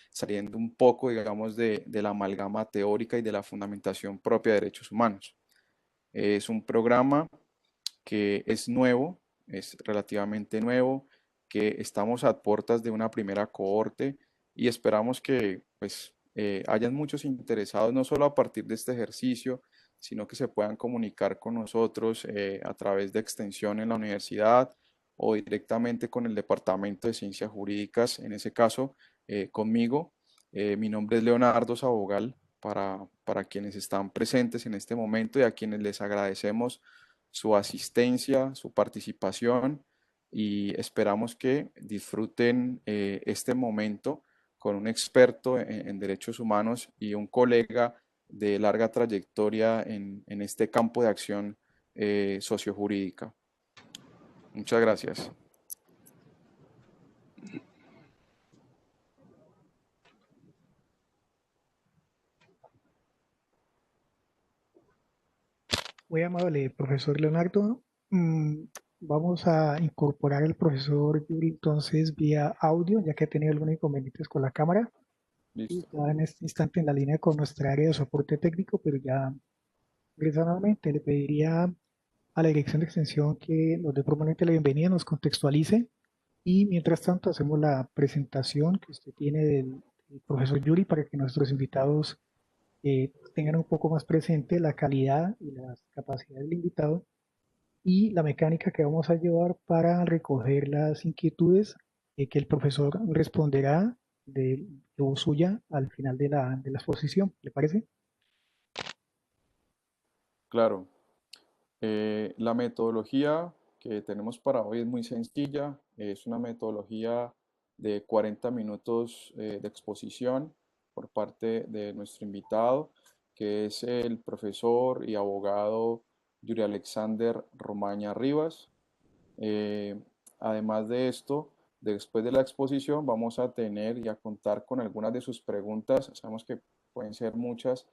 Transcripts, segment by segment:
saliendo un poco, digamos, de la amalgama teórica y de la fundamentación propia de derechos humanos. Es un programa que es nuevo, es relativamente nuevo, que estamos a puertas de una primera cohorte y esperamos que pues hayan muchos interesados no solo a partir de este ejercicio, sino que se puedan comunicar con nosotros a través de extensión en la universidad o directamente con el Departamento de Ciencias Jurídicas, en ese caso conmigo. Mi nombre es Leonardo Sabogal, para quienes están presentes en este momento y a quienes les agradecemos su asistencia, su participación y esperamos que disfruten este momento con un experto en derechos humanos y un colega de larga trayectoria en este campo de acción sociojurídica. Muchas gracias. Muy amable, profesor Leonardo. Mm, Vamos a incorporar al profesor Yuri entonces vía audio, ya que ha tenido algunos inconvenientes con la cámara y Listo. está en este instante en la línea con nuestra área de soporte técnico, pero ya regresa nuevamente. Le pediría a la dirección de extensión que nos dé formalmente la bienvenida, nos contextualice y mientras tanto hacemos la presentación que usted tiene del profesor Yuri para que nuestros invitados tengan un poco más presente la calidad y las capacidades del invitado y la mecánica que vamos a llevar para recoger las inquietudes que el profesor responderá de voz suya al final de la exposición. ¿Le parece? Claro. La metodología que tenemos para hoy es muy sencilla. Es una metodología de 40 minutos de exposición por parte de nuestro invitado, que es el profesor y abogado Yuri Alexander Romaña Rivas. Eh, Además de esto, después de la exposición vamos a tener y a contar con algunas de sus preguntas. Sabemos que pueden ser muchas,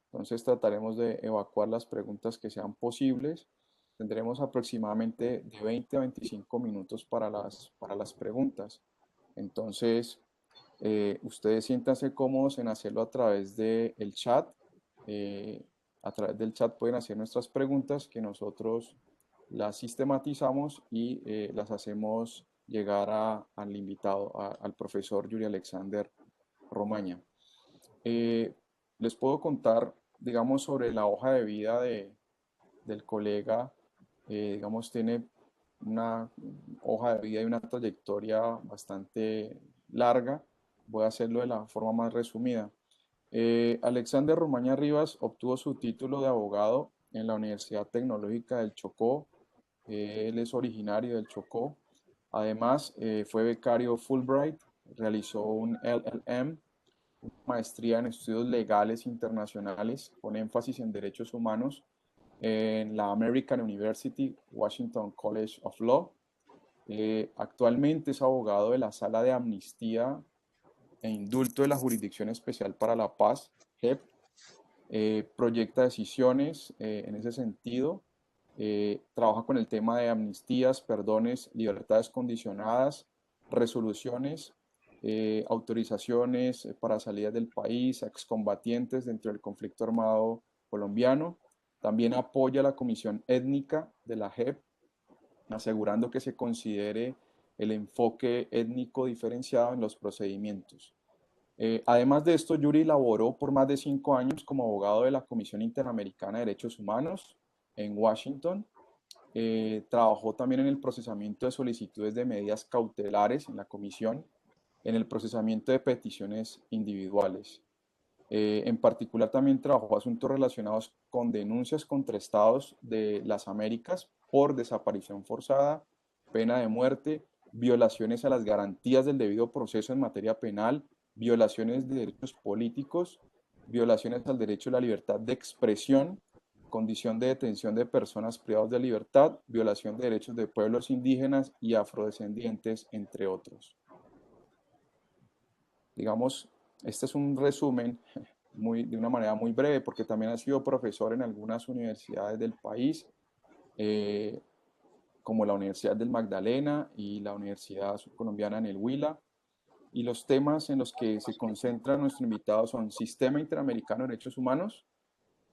entonces trataremos de evacuar las preguntas que sean posibles. Tendremos aproximadamente de 20 a 25 minutos para las preguntas. Entonces, ustedes siéntanse cómodos en hacerlo a través del chat. Eh, a través del chat pueden hacer nuestras preguntas que nosotros las sistematizamos y las hacemos llegar al invitado, al profesor Yuri Alexander Romaña. Eh, Les puedo contar, digamos, sobre la hoja de vida del colega. Digamos, tiene una hoja de vida y una trayectoria bastante larga. Voy a hacerlo de la forma más resumida. Alexander Romaña Rivas obtuvo su título de abogado en la Universidad Tecnológica del Chocó. Él es originario del Chocó. Además, fue becario Fulbright, realizó un LLM, maestría en estudios legales internacionales con énfasis en derechos humanos en la American University Washington College of Law. Actualmente es abogado de la Sala de Amnistía e Indulto de la Jurisdicción Especial para la Paz, JEP. Proyecta decisiones en ese sentido. Trabaja con el tema de amnistías, perdones, libertades condicionadas, resoluciones, autorizaciones para salidas del país, a excombatientes dentro del conflicto armado colombiano. También apoya la Comisión Étnica de la JEP, asegurando que se considere el enfoque étnico diferenciado en los procedimientos. Además de esto, Yuri laboró por más de 5 años como abogado de la Comisión Interamericana de Derechos Humanos en Washington. Trabajó también en el procesamiento de solicitudes de medidas cautelares en la comisión, en el procesamiento de peticiones individuales. En particular también trabajó asuntos relacionados con denuncias contra estados de las Américas por desaparición forzada, pena de muerte, violaciones a las garantías del debido proceso en materia penal, violaciones de derechos políticos, violaciones al derecho a la libertad de expresión, condición de detención de personas privadas de libertad, violación de derechos de pueblos indígenas y afrodescendientes, entre otros. Digamos, este es un resumen de una manera muy breve, porque también ha sido profesor en algunas universidades del país, eh, como la Universidad del Magdalena y la Universidad Subcolombiana en el Huila. y los temas en los que se concentra nuestro invitado son Sistema Interamericano de Derechos Humanos,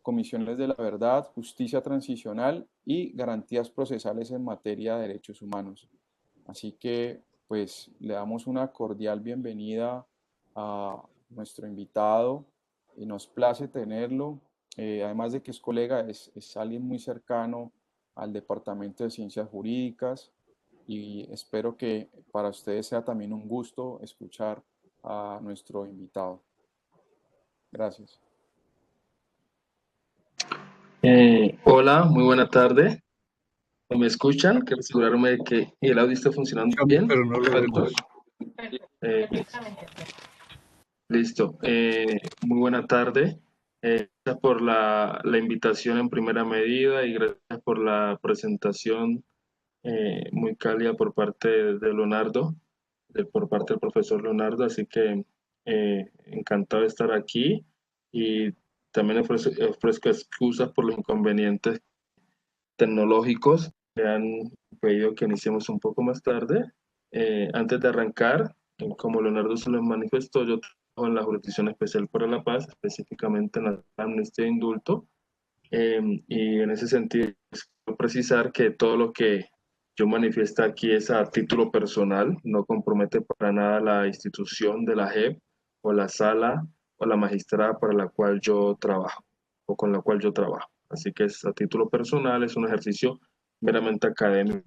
Comisiones de la Verdad, Justicia Transicional y Garantías Procesales en materia de derechos humanos. Así que, pues, le damos una cordial bienvenida a nuestro invitado y nos place tenerlo. Además de que es colega, es alguien muy cercano al Departamento de Ciencias Jurídicas y espero que para ustedes sea también un gusto escuchar a nuestro invitado. Gracias. Hola, muy buena tarde. ¿Me escuchan? Quiero asegurarme de que el audio está funcionando bien. Pero no lo Perfecto. vemos. Listo. Muy buena tarde. Gracias por la invitación en primera medida y gracias por la presentación muy cálida por parte de Leonardo, por parte del profesor Leonardo. Así que encantado de estar aquí y también ofrezco excusas por los inconvenientes tecnológicos que han pedido que iniciemos un poco más tarde. Antes de arrancar, como Leonardo se lo manifestó, yo trabajo en la Jurisdicción Especial para la Paz, específicamente en la amnistía e indulto, y en ese sentido, quiero precisar que todo lo que yo manifiesto aquí es a título personal, no compromete para nada la institución de la JEP o la sala o la magistrada para la cual yo trabajo o con la cual yo trabajo. Así que es a título personal, es un ejercicio meramente académico.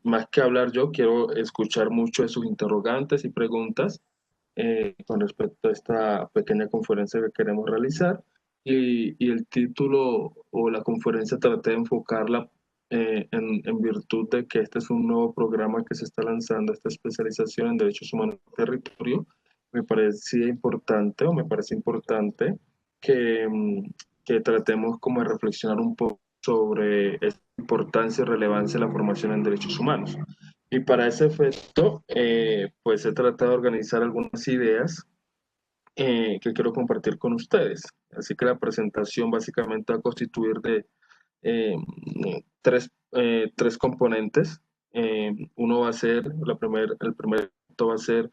Más que hablar yo, quiero escuchar mucho de sus interrogantes y preguntas con respecto a esta pequeña conferencia que queremos realizar. Y el título o la conferencia traté de enfocarla en virtud de que este es un nuevo programa que se está lanzando, esta especialización en derechos humanos y territorio. Me parecía importante o me parece importante que, que tratemos como de reflexionar un poco sobre esta importancia y relevancia de la formación en derechos humanos. Y para ese efecto, pues he tratado de organizar algunas ideas que quiero compartir con ustedes. Así que la presentación básicamente va a constituir de eh, tres componentes. Uno va a ser, el primer va a ser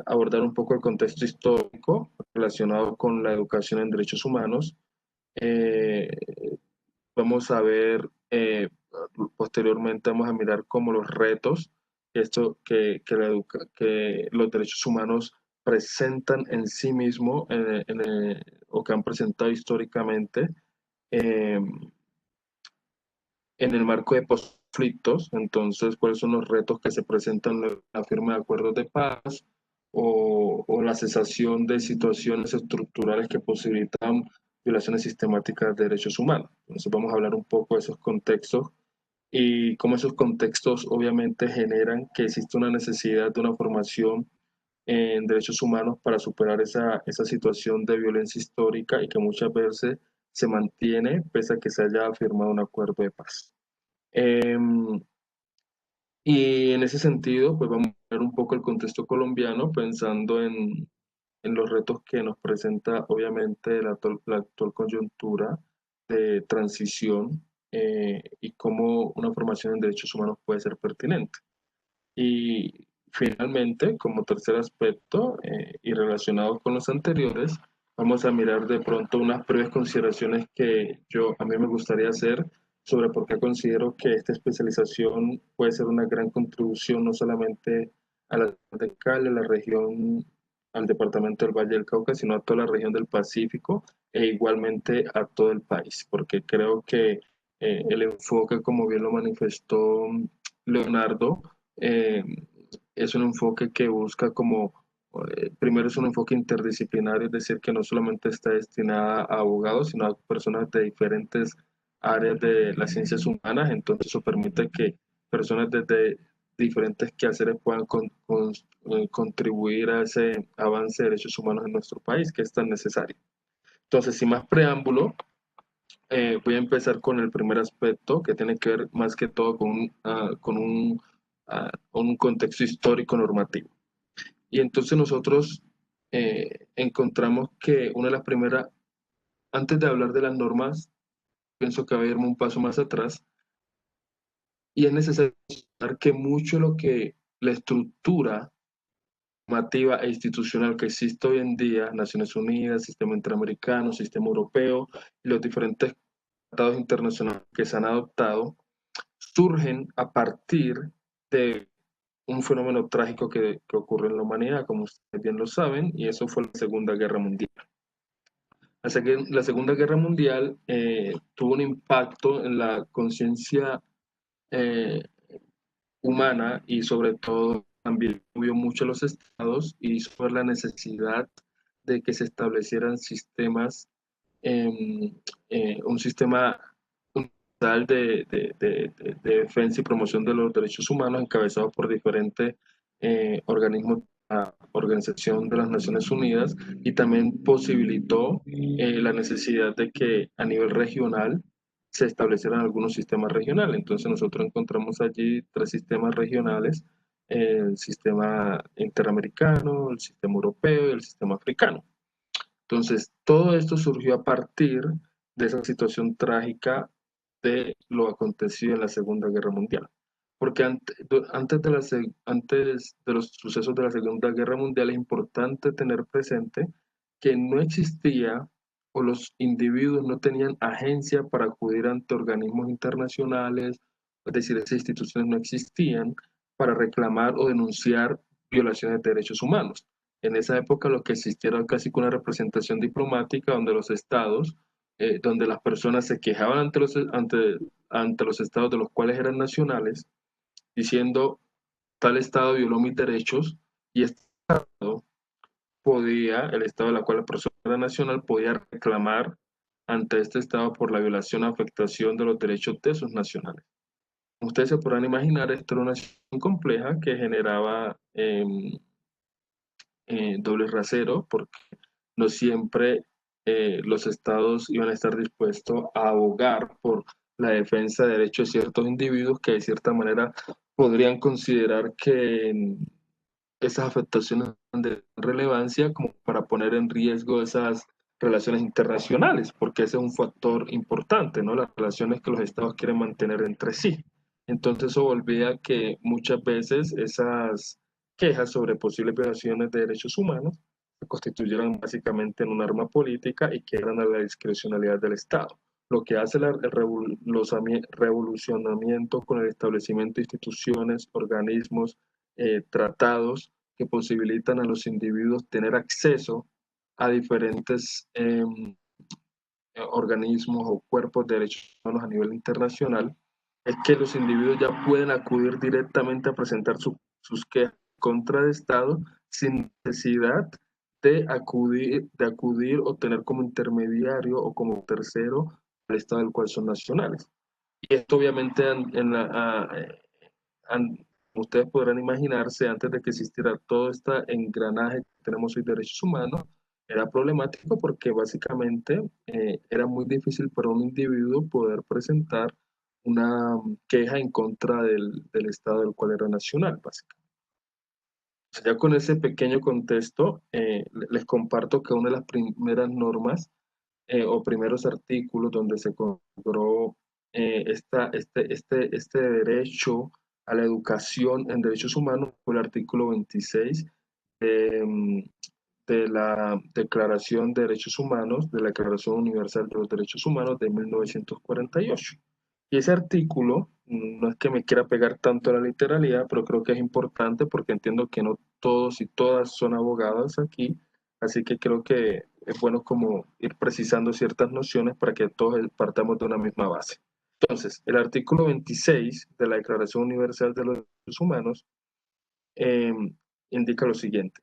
abordar un poco el contexto histórico relacionado con la educación en derechos humanos. Eh, Vamos a ver, posteriormente vamos a mirar cómo los retos que los derechos humanos presentan en sí mismo o que han presentado históricamente eh, en el marco de conflictos. Entonces, cuáles son los retos que se presentan en la firma de acuerdos de paz o la cesación de situaciones estructurales que posibilitan violaciones sistemáticas de derechos humanos. Entonces, vamos a hablar un poco de esos contextos y cómo esos contextos obviamente generan que existe una necesidad de una formación en derechos humanos para superar esa situación de violencia histórica y que muchas veces se mantiene pese a que se haya firmado un acuerdo de paz. Y en ese sentido, pues vamos a ver un poco el contexto colombiano, pensando en los retos que nos presenta obviamente la actual coyuntura de transición y cómo una formación en derechos humanos puede ser pertinente. Y finalmente, como tercer aspecto y relacionado con los anteriores, vamos a mirar de pronto unas breves consideraciones que a mí me gustaría hacer sobre por qué considero que esta especialización puede ser una gran contribución no solamente a la de Cali, a la región, al departamento del Valle del Cauca, sino a toda la región del Pacífico e igualmente a todo el país, porque creo que el enfoque, como bien lo manifestó Leonardo, eh, es un enfoque que busca como, primero es un enfoque interdisciplinario, es decir, que no solamente está destinada a abogados, sino a personas de diferentes áreas de las ciencias humanas, entonces eso permite que personas desde diferentes quehaceres puedan contribuir a ese avance de derechos humanos en nuestro país, que es tan necesario. Entonces, sin más preámbulo, voy a empezar con el primer aspecto que tiene que ver más que todo con un contexto histórico normativo. Y entonces nosotros encontramos que una de las primeras, antes de hablar de las normas, pienso que va a irme un paso más atrás y es necesario mencionar que mucho de lo que la estructura normativa e institucional que existe hoy en día, Naciones Unidas, Sistema Interamericano, Sistema Europeo y los diferentes tratados internacionales que se han adoptado, surgen a partir de un fenómeno trágico que ocurre en la humanidad, como ustedes bien lo saben, y eso fue la Segunda Guerra Mundial. La Segunda Guerra Mundial tuvo un impacto en la conciencia eh, humana y sobre todo también vio mucho a los estados y sobre la necesidad de que se establecieran sistemas, un sistema universal de defensa y promoción de los derechos humanos encabezado por diferentes organismos de la Organización de las Naciones Unidas, y también posibilitó la necesidad de que a nivel regional se establecieran algunos sistemas regionales. Entonces nosotros encontramos allí 3 sistemas regionales: el sistema interamericano, el sistema europeo y el sistema africano. Entonces, todo esto surgió a partir de esa situación trágica de lo acontecido en la Segunda Guerra Mundial. Porque antes de los sucesos de la Segunda Guerra Mundial es importante tener presente que no existía, o los individuos no tenían agencia para acudir ante organismos internacionales, es decir, esas instituciones no existían para reclamar o denunciar violaciones de derechos humanos. En esa época lo que existía era casi que una representación diplomática donde los estados, donde las personas se quejaban ante los estados de los cuales eran nacionales, diciendo: tal estado violó mis derechos, y este estado el estado de la cual la persona era nacional, podía reclamar ante este estado por la violación o afectación de los derechos de sus nacionales. Ustedes se podrán imaginar, esto era una situación compleja que generaba doble rasero, porque no siempre los estados iban a estar dispuestos a abogar por la defensa de derechos de ciertos individuos que de cierta manera podrían considerar que esas afectaciones son de relevancia como para poner en riesgo esas relaciones internacionales, porque ese es un factor importante, ¿no? Las relaciones que los estados quieren mantener entre sí. Entonces eso volvía que muchas veces esas quejas sobre posibles violaciones de derechos humanos se constituyeran básicamente en un arma política y quedaran a la discrecionalidad del Estado. Lo que hace el revolucionamiento con el establecimiento de instituciones, organismos, tratados que posibilitan a los individuos tener acceso a diferentes organismos o cuerpos de derechos humanos a nivel internacional, es que los individuos ya pueden acudir directamente a presentar sus quejas contra el Estado sin necesidad de acudir o tener como intermediario o como tercero al Estado del cual son nacionales. Y esto obviamente ustedes podrán imaginarse, antes de que existiera todo este engranaje que tenemos hoy de derechos humanos, era problemático porque básicamente era muy difícil para un individuo poder presentar una queja en contra del Estado del cual era nacional, básicamente. Ya con ese pequeño contexto, les comparto que una de las primeras normas o primeros artículos donde se consagró este derecho a la educación en derechos humanos fue el artículo 26 de, de la Declaración de Derechos Humanos, de la Declaración Universal de los Derechos Humanos de 1948. Y ese artículo, no es que me quiera pegar tanto a la literalidad, pero creo que es importante porque entiendo que no todos y todas son abogados aquí, así que creo que es bueno como ir precisando ciertas nociones para que todos partamos de una misma base. Entonces, el artículo 26 de la Declaración Universal de los Derechos Humanos eh, indica lo siguiente: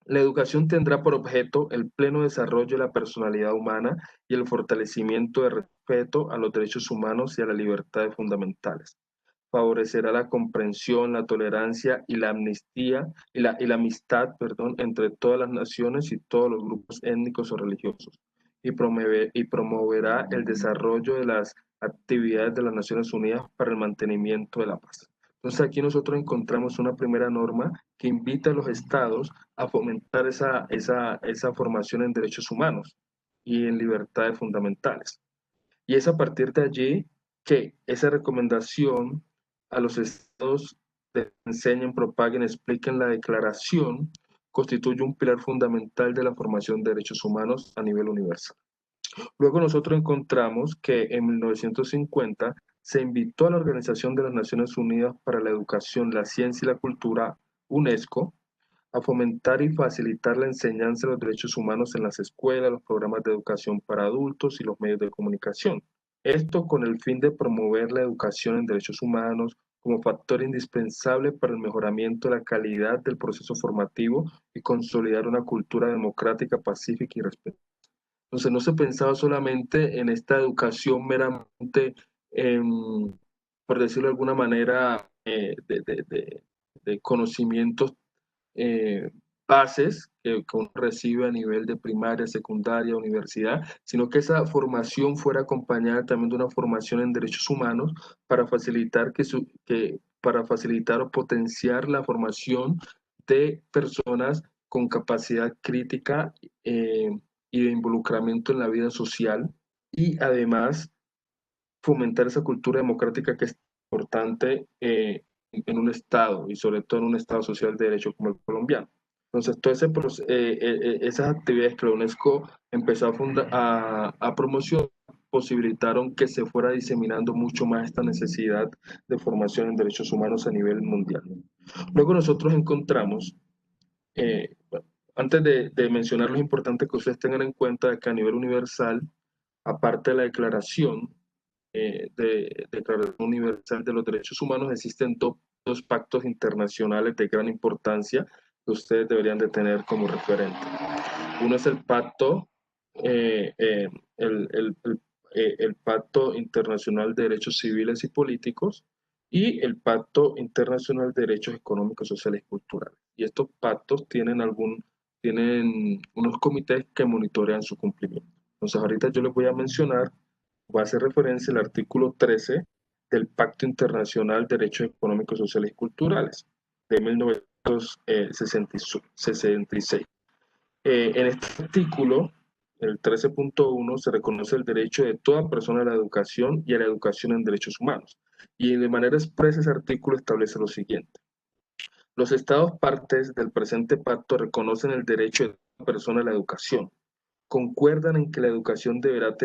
la educación tendrá por objeto el pleno desarrollo de la personalidad humana y el fortalecimiento del respeto a los derechos humanos y a las libertades fundamentales. Favorecerá la comprensión, la tolerancia y la amnistía y la amistad, perdón, entre todas las naciones y todos los grupos étnicos o religiosos, y promoverá el desarrollo de las actividades de las Naciones Unidas para el mantenimiento de la paz. Entonces aquí nosotros encontramos una primera norma que invita a los estados a fomentar esa formación en derechos humanos y en libertades fundamentales. Y es a partir de allí que esa recomendación a los estados enseñen, propaguen, expliquen la declaración, constituye un pilar fundamental de la formación de derechos humanos a nivel universal. Luego nosotros encontramos que en 1950 se invitó a la Organización de las Naciones Unidas para la Educación, la Ciencia y la Cultura, UNESCO, a fomentar y facilitar la enseñanza de los derechos humanos en las escuelas, los programas de educación para adultos y los medios de comunicación. Esto con el fin de promover la educación en derechos humanos como factor indispensable para el mejoramiento de la calidad del proceso formativo y consolidar una cultura democrática, pacífica y respetuosa. Entonces no se pensaba solamente en esta educación meramente, por decirlo de alguna manera, de conocimientos eh, bases que uno recibe a nivel de primaria, secundaria, universidad, sino que esa formación fuera acompañada también de una formación en derechos humanos para facilitar, para facilitar o potenciar la formación de personas con capacidad crítica y de involucramiento en la vida social y además fomentar esa cultura democrática que es importante en un Estado y sobre todo en un Estado social de derecho como el colombiano. Entonces, esas actividades que la UNESCO empezó a promocionar posibilitaron que se fuera diseminando mucho más esta necesidad de formación en derechos humanos a nivel mundial. Luego nosotros encontramos, bueno, antes de mencionar lo importante que ustedes tengan en cuenta que a nivel universal, aparte de la declaración, Declaración Universal de los Derechos Humanos, existen dos pactos internacionales de gran importancia que ustedes deberían de tener como referente. Uno es el pacto, eh, eh, el Pacto Internacional de Derechos Civiles y Políticos y el Pacto Internacional de Derechos Económicos, Sociales y Culturales. Y estos pactos tienen unos comités que monitorean su cumplimiento. Entonces ahorita yo les voy a mencionar, voy a hacer referencia al artículo 13 del Pacto Internacional de Derechos Económicos, Sociales y Culturales de 1966. En este artículo, el 13.1, se reconoce el derecho de toda persona a la educación y a la educación en derechos humanos. Y de manera expresa ese artículo establece lo siguiente. Los Estados partes del presente pacto reconocen el derecho de toda persona a la educación. Concuerdan en que la educación deberá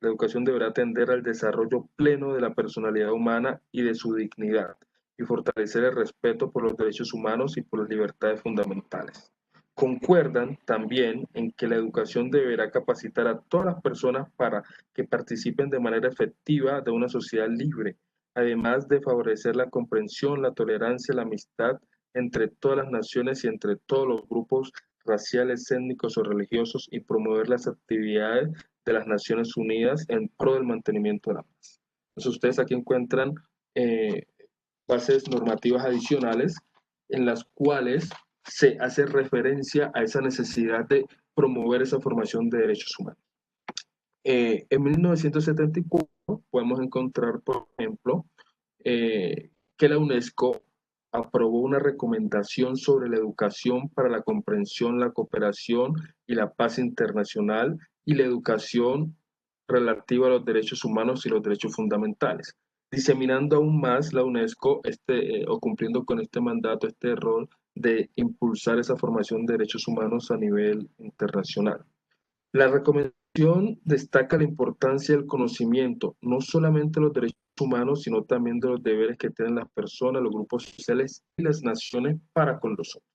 la educación deberá tender al desarrollo pleno de la personalidad humana y de su dignidad, y fortalecer el respeto por los derechos humanos y por las libertades fundamentales. Concuerdan también en que la educación deberá capacitar a todas las personas para que participen de manera efectiva de una sociedad libre, además de favorecer la comprensión, la tolerancia, la amistad entre todas las naciones y entre todos los grupos raciales, étnicos o religiosos y promover las actividades de las Naciones Unidas en pro del mantenimiento de la paz. Entonces ustedes aquí encuentran bases normativas adicionales en las cuales se hace referencia a esa necesidad de promover esa formación de derechos humanos. En 1974 podemos encontrar, por ejemplo, que la UNESCO aprobó una recomendación sobre la educación para la comprensión, la cooperación y la paz internacional y la educación relativa a los derechos humanos y los derechos fundamentales, diseminando aún más la UNESCO o cumpliendo con este mandato, este rol de impulsar esa formación de derechos humanos a nivel internacional. La recomendación destaca la importancia del conocimiento, no solamente de los derechos humanos, sino también de los deberes que tienen las personas, los grupos sociales y las naciones para con los otros.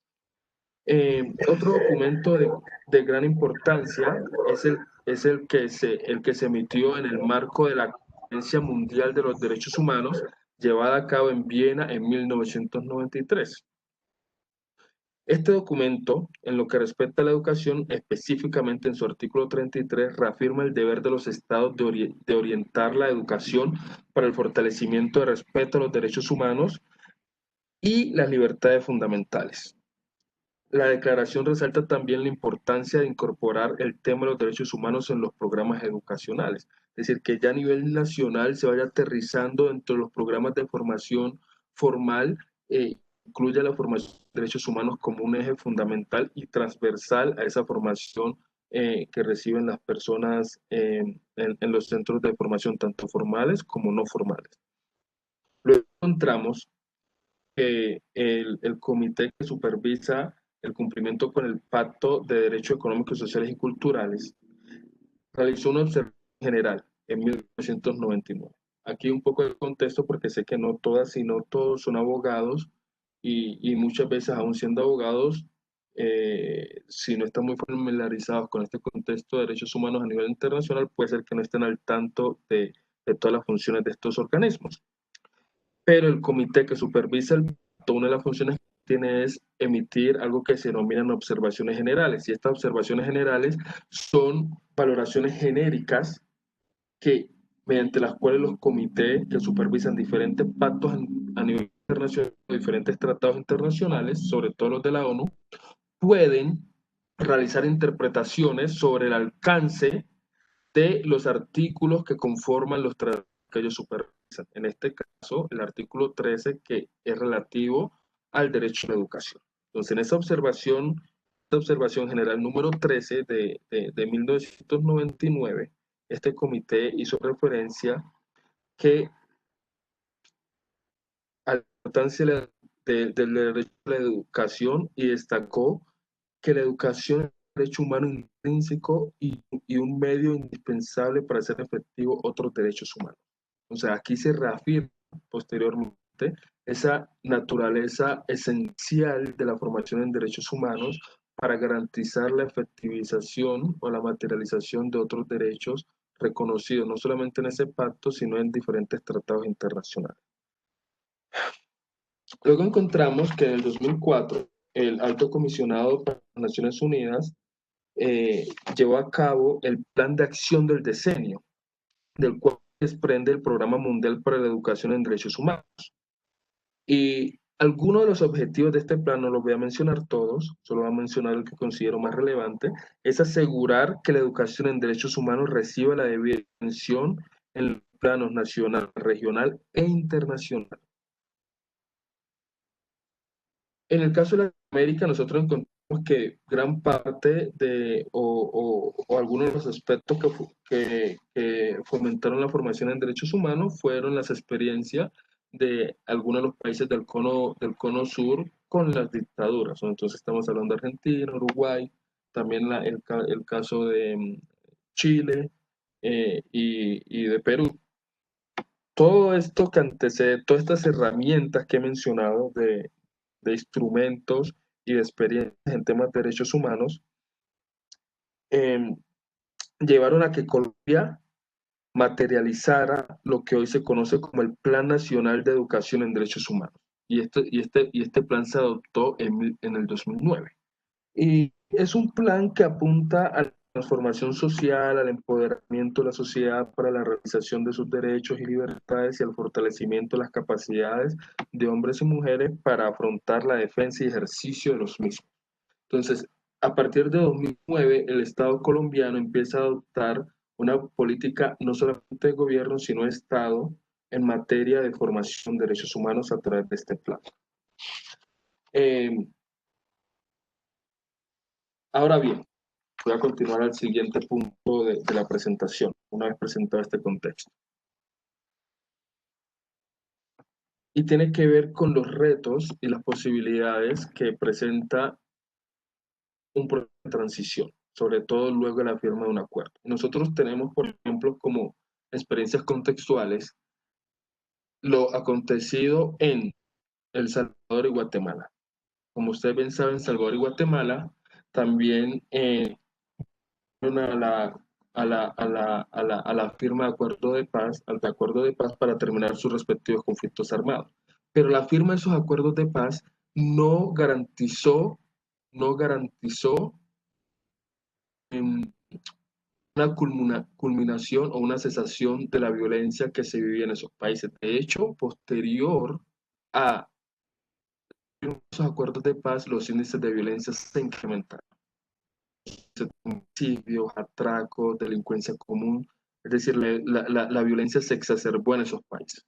Otro documento de gran importancia el que se emitió en el marco de la Conferencia Mundial de los Derechos Humanos, llevada a cabo en Viena en 1993. Este documento, en lo que respecta a la educación, específicamente en su artículo 33, reafirma el deber de los estados de orientar la educación para el fortalecimiento de respeto a los derechos humanos y las libertades fundamentales. La declaración resalta también la importancia de incorporar el tema de los derechos humanos en los programas educacionales, es decir, que ya a nivel nacional se vaya aterrizando dentro de los programas de formación formal, incluya la formación de derechos humanos como un eje fundamental y transversal a esa formación que reciben las personas en los centros de formación, tanto formales como no formales. Luego, encontramos que el comité que supervisa el cumplimiento con el Pacto de Derechos Económicos, Sociales y Culturales realizó una observación general en 1999. Aquí un poco de contexto porque sé que no todas y no todos son abogados y muchas veces aún siendo abogados, si no están muy familiarizados con este contexto de derechos humanos a nivel internacional, puede ser que no estén al tanto de todas las funciones de estos organismos. Pero el comité que supervisa el pacto, una de las funciones que tiene es emitir algo que se denominan observaciones generales. Y estas observaciones generales son valoraciones genéricas que, mediante las cuales los comités que supervisan diferentes pactos a nivel internacional, diferentes tratados internacionales, sobre todo los de la ONU, pueden realizar interpretaciones sobre el alcance de los artículos que conforman los tratados que ellos supervisan. En este caso, el artículo 13, que es relativo al derecho a la educación. Entonces, en esa observación general número 13 de 1999, este comité hizo referencia que a la importancia del derecho a la educación y destacó que la educación es un derecho humano intrínseco y un medio indispensable para hacer efectivo otros derechos humanos. O sea, aquí se reafirma posteriormente esa naturaleza esencial de la formación en derechos humanos para garantizar la efectivización o la materialización de otros derechos reconocidos, no solamente en ese pacto, sino en diferentes tratados internacionales. Luego encontramos que en el 2004 el Alto Comisionado para las Naciones Unidas llevó a cabo el Plan de Acción del Decenio, del cual desprende el Programa Mundial para la Educación en Derechos Humanos. Y algunos de los objetivos de este plan, no los voy a mencionar todos, solo voy a mencionar el que considero más relevante, es asegurar que la educación en derechos humanos reciba la debida atención en los planos nacional, regional e internacional. En el caso de Latinoamérica, nosotros encontramos que gran parte o algunos de los aspectos que fomentaron la formación en derechos humanos fueron las experiencias de algunos de los países del cono sur con las dictaduras. Entonces estamos hablando de Argentina, Uruguay, también el caso de Chile y de Perú. Todo esto que antecede, todas estas herramientas que he mencionado de instrumentos y de experiencias en temas de derechos humanos, eh, llevaron a que Colombia materializara lo que hoy se conoce como el Plan Nacional de Educación en Derechos Humanos. Y este plan se adoptó en el 2009. Y es un plan que apunta a la transformación social, al empoderamiento de la sociedad para la realización de sus derechos y libertades y al fortalecimiento de las capacidades de hombres y mujeres para afrontar la defensa y ejercicio de los mismos. Entonces, a partir de 2009, el Estado colombiano empieza a adoptar una política no solamente de gobierno, sino de Estado en materia de formación de derechos humanos a través de este plan. Eh, Ahora bien, voy a continuar al siguiente punto de la presentación, una vez presentado este contexto. Y tiene que ver con los retos y las posibilidades que presenta un proceso de transición, sobre todo luego de la firma de un acuerdo. Nosotros tenemos, por ejemplo, como experiencias contextuales, lo acontecido en El Salvador y Guatemala. Como ustedes bien saben, Salvador y Guatemala también a la firma de acuerdo de paz, al acuerdo de paz para terminar sus respectivos conflictos armados. Pero la firma de esos acuerdos de paz no garantizó una culminación o una cesación de la violencia que se vivía en esos países. De hecho, posterior a esos acuerdos de paz, los índices de violencia se incrementaron. Homicidios, atracos, delincuencia común, es decir, la violencia se exacerbó en esos países.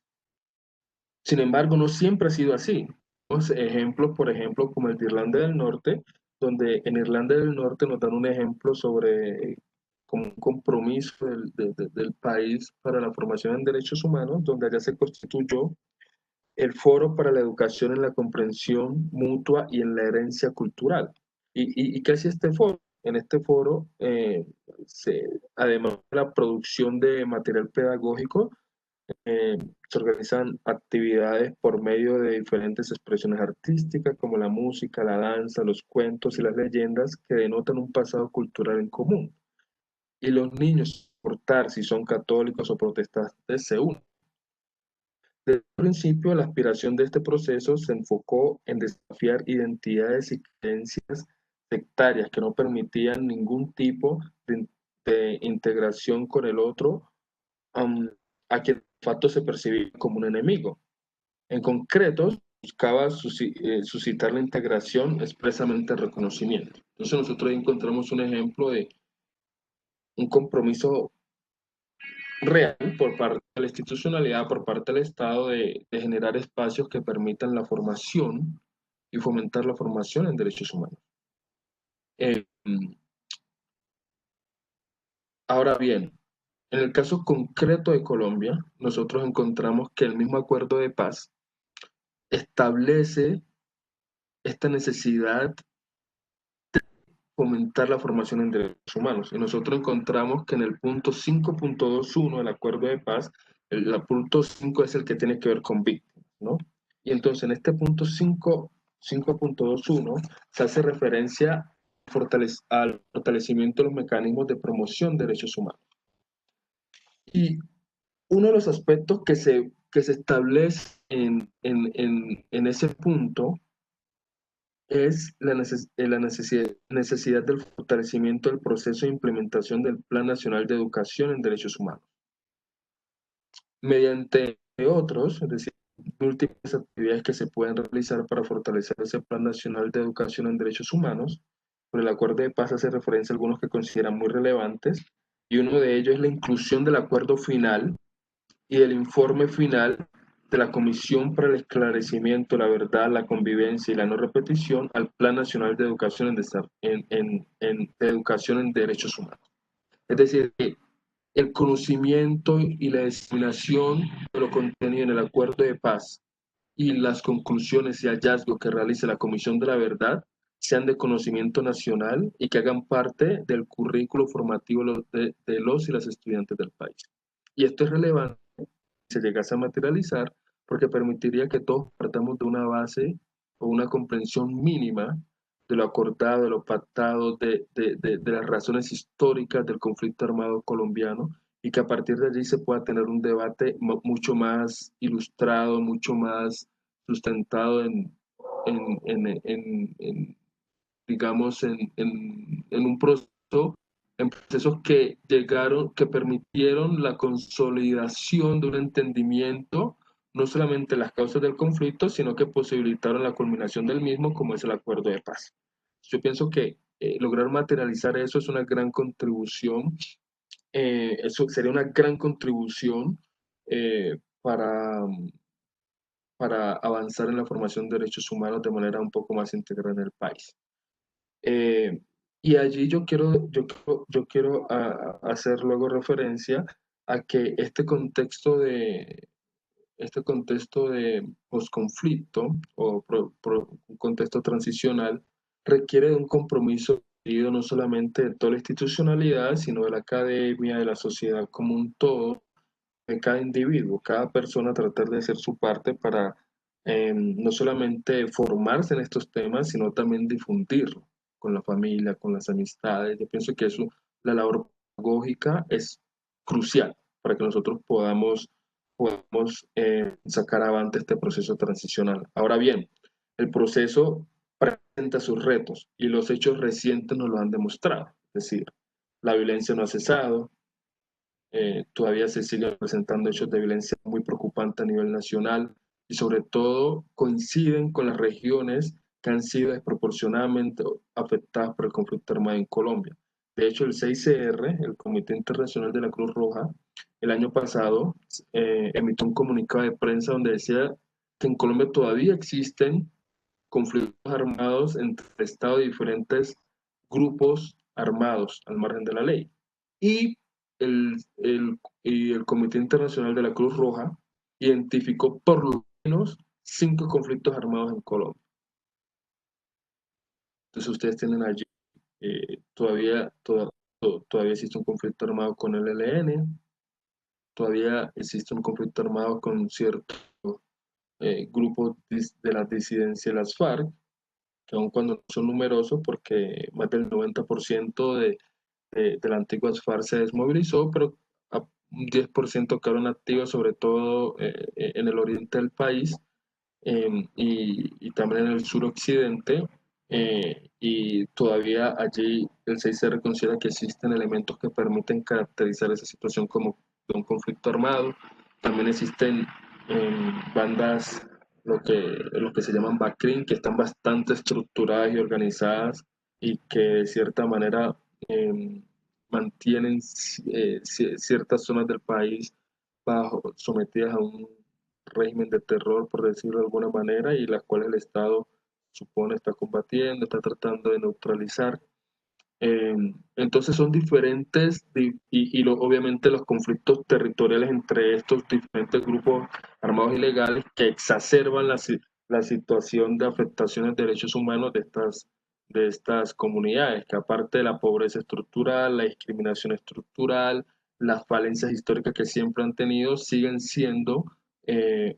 Sin embargo, no siempre ha sido así. Tenemos ejemplos, por ejemplo, como el de Irlanda del Norte, donde en Irlanda del Norte nos dan un ejemplo sobre como un compromiso del país para la formación en derechos humanos, donde allá se constituyó el Foro para la Educación en la Comprensión Mutua y en la Herencia Cultural. ¿Y qué hacía este foro? En este foro, además de la producción de material pedagógico, se organizan actividades por medio de diferentes expresiones artísticas como la música, la danza, los cuentos y las leyendas que denotan un pasado cultural en común. Y los niños, por importar si son católicos o protestantes, se unen. Desde el principio, la aspiración de este proceso se enfocó en desafiar identidades y creencias sectarias que no permitían ningún tipo de integración con el otro, um, a quien de facto se percibía como un enemigo. En concreto, buscaba suscitar la integración, expresamente el reconocimiento. Entonces nosotros ahí encontramos un ejemplo de un compromiso real por parte de la institucionalidad, por parte del Estado, de generar espacios que permitan la formación y fomentar la formación en derechos humanos. Eh, Ahora bien, en el caso concreto de Colombia, nosotros encontramos que el mismo acuerdo de paz establece esta necesidad fomentar la formación en derechos humanos. Y nosotros encontramos que en el punto 5.21 del acuerdo de paz, el punto 5 es el que tiene que ver con víctimas, ¿no? Y entonces en este punto 5.21 se hace referencia al fortalecimiento de los mecanismos de promoción de derechos humanos. Y uno de los aspectos que se establece en ese punto es la necesidad del fortalecimiento del proceso de implementación del Plan Nacional de Educación en Derechos Humanos. Mediante otros, es decir, múltiples actividades que se pueden realizar para fortalecer ese Plan Nacional de Educación en Derechos Humanos, por el acuerdo de paz hace referencia a algunos que consideran muy relevantes, y uno de ellos es la inclusión del acuerdo final y del informe final de la Comisión para el Esclarecimiento, la Verdad, la Convivencia y la No Repetición al Plan Nacional de Educación de Educación en Derechos Humanos. Es decir, que el conocimiento y la diseminación de lo contenido en el acuerdo de paz y las conclusiones y hallazgos que realice la Comisión de la Verdad sean de conocimiento nacional y que hagan parte del currículo formativo de los y las estudiantes del país. Y esto es relevante si se llegase a materializar porque permitiría que todos partamos de una base o una comprensión mínima de lo acordado, de lo pactado, de las razones históricas del conflicto armado colombiano y que a partir de allí se pueda tener un debate mucho más ilustrado, mucho más sustentado digamos, en un proceso, en procesos que llegaron, que permitieron la consolidación de un entendimiento, no solamente las causas del conflicto, sino que posibilitaron la culminación del mismo, como es el acuerdo de paz. Yo pienso que lograr materializar eso es una gran contribución, eso sería una gran contribución eh, para, para avanzar en la formación de derechos humanos de manera un poco más integral en el país. Eh, y allí yo quiero hacer luego referencia a que este contexto de posconflicto o un contexto transicional requiere de un compromiso no solamente de toda la institucionalidad, sino de la academia, de la sociedad como un todo, de cada individuo, cada persona tratar de hacer su parte para no solamente formarse en estos temas, sino también difundirlo con la familia, con las amistades. Yo pienso que eso, la labor pedagógica es crucial para que nosotros podamos sacar avante este proceso transicional. Ahora bien, el proceso presenta sus retos y los hechos recientes nos lo han demostrado. Es decir, la violencia no ha cesado, todavía se siguen presentando hechos de violencia muy preocupantes a nivel nacional y sobre todo coinciden con las regiones que han sido desproporcionadamente afectadas por el conflicto armado en Colombia. De hecho, el CICR, el Comité Internacional de la Cruz Roja, el año pasado emitió un comunicado de prensa donde decía que en Colombia todavía existen conflictos armados entre Estados y diferentes grupos armados al margen de la ley. Y y el Comité Internacional de la Cruz Roja identificó por lo menos 5 conflictos armados en Colombia. Entonces ustedes tienen allí, todavía existe un conflicto armado con el ELN, todavía existe un conflicto armado con ciertos grupos de las disidencias de las FARC, que aun cuando no son numerosos, porque más del 90% de la antigua FARC se desmovilizó, pero un 10% quedaron activos, sobre todo en el oriente del país, y también en el suroccidente, y todavía allí el 6R considera que existen elementos que permiten caracterizar esa situación como de un conflicto armado. También existen bandas, lo que se llaman BACRIM, que están bastante estructuradas y organizadas y que de cierta manera mantienen ciertas zonas del país sometidas a un régimen de terror, por decirlo de alguna manera, y las cuales el Estado supone está combatiendo, está tratando de neutralizar. Entonces son diferentes obviamente los conflictos territoriales entre estos diferentes grupos armados ilegales que exacerban la situación de afectaciones de derechos humanos de estas comunidades, que aparte de la pobreza estructural, la discriminación estructural, las falencias históricas que siempre han tenido, siguen siendo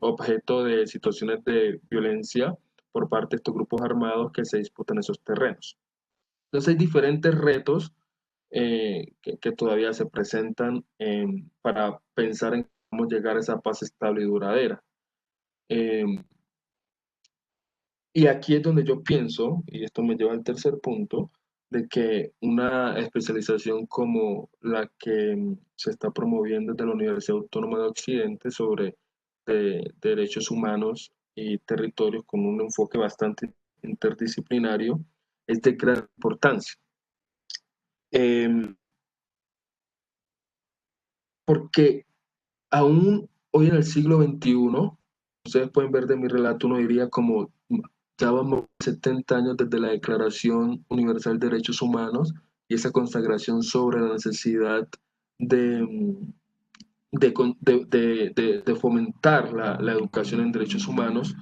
objeto de situaciones de violencia por parte de estos grupos armados que se disputan esos terrenos. Entonces hay diferentes retos que todavía se presentan para pensar en cómo llegar a esa paz estable y duradera. Y aquí es donde yo pienso, y esto me lleva al tercer punto, de que una especialización como la que se está promoviendo desde la Universidad Autónoma de Occidente sobre derechos humanos y territorios con un enfoque bastante interdisciplinario es de gran importancia. Porque aún hoy en el siglo XXI, ustedes pueden ver de mi relato, uno diría como ya vamos 70 años desde la Declaración Universal de Derechos Humanos y esa consagración sobre la necesidad de, de fomentar la educación en derechos humanos.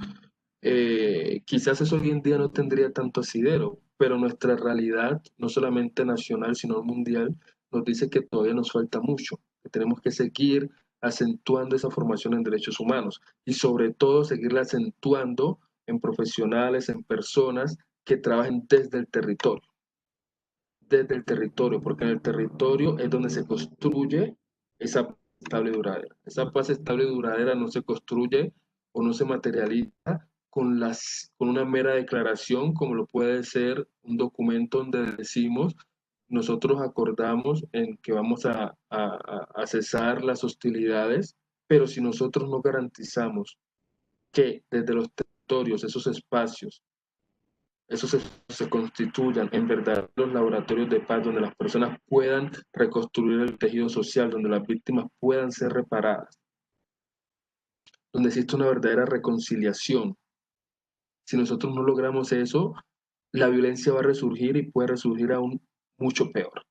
Quizás eso hoy en día no tendría tanto asidero, pero nuestra realidad, no solamente nacional, sino mundial, nos dice que todavía nos falta mucho, que tenemos que seguir acentuando esa formación en derechos humanos y sobre todo seguirla acentuando en profesionales, en personas que trabajen desde el territorio, porque en el territorio es donde se construye esa paz estable y duradera. Esa paz estable y duradera no se construye o no se materializa con una mera declaración, como lo puede ser un documento donde decimos, nosotros acordamos en que vamos a cesar las hostilidades, pero si nosotros no garantizamos que desde los territorios, esos espacios, esos se constituyan en verdaderos laboratorios de paz donde las personas puedan reconstruir el tejido social, donde las víctimas puedan ser reparadas, donde existe una verdadera reconciliación. Si nosotros no logramos eso, la violencia va a resurgir y puede resurgir aún mucho peor.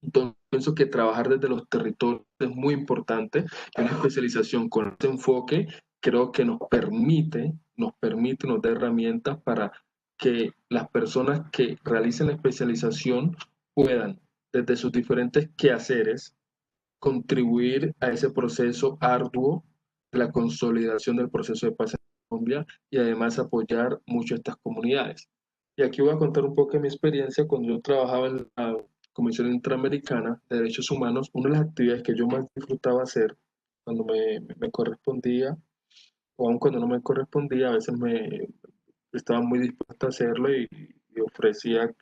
Entonces, pienso que trabajar desde los territorios es muy importante. Una especialización con este enfoque creo que nos da herramientas para que las personas que realicen la especialización puedan, desde sus diferentes quehaceres, contribuir a ese proceso arduo de la consolidación del proceso de paz en Colombia y además apoyar mucho a estas comunidades. Y aquí voy a contar un poco de mi experiencia cuando yo trabajaba en la Comisión Interamericana de Derechos Humanos. Una de las actividades que yo más disfrutaba hacer cuando me correspondía, o aun cuando no me correspondía, a veces estaba muy dispuesto a hacerlo y ofrecía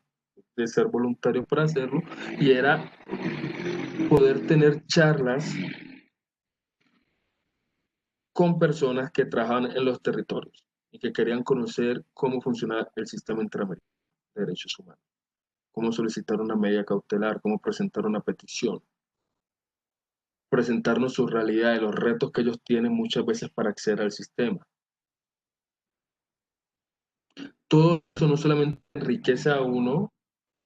de ser voluntario para hacerlo, y era poder tener charlas con personas que trabajaban en los territorios y que querían conocer cómo funciona el sistema interamericano de derechos humanos, cómo solicitar una medida cautelar, cómo presentar una petición, presentarnos su realidad y los retos que ellos tienen muchas veces para acceder al sistema. Todo eso no solamente enriquece a uno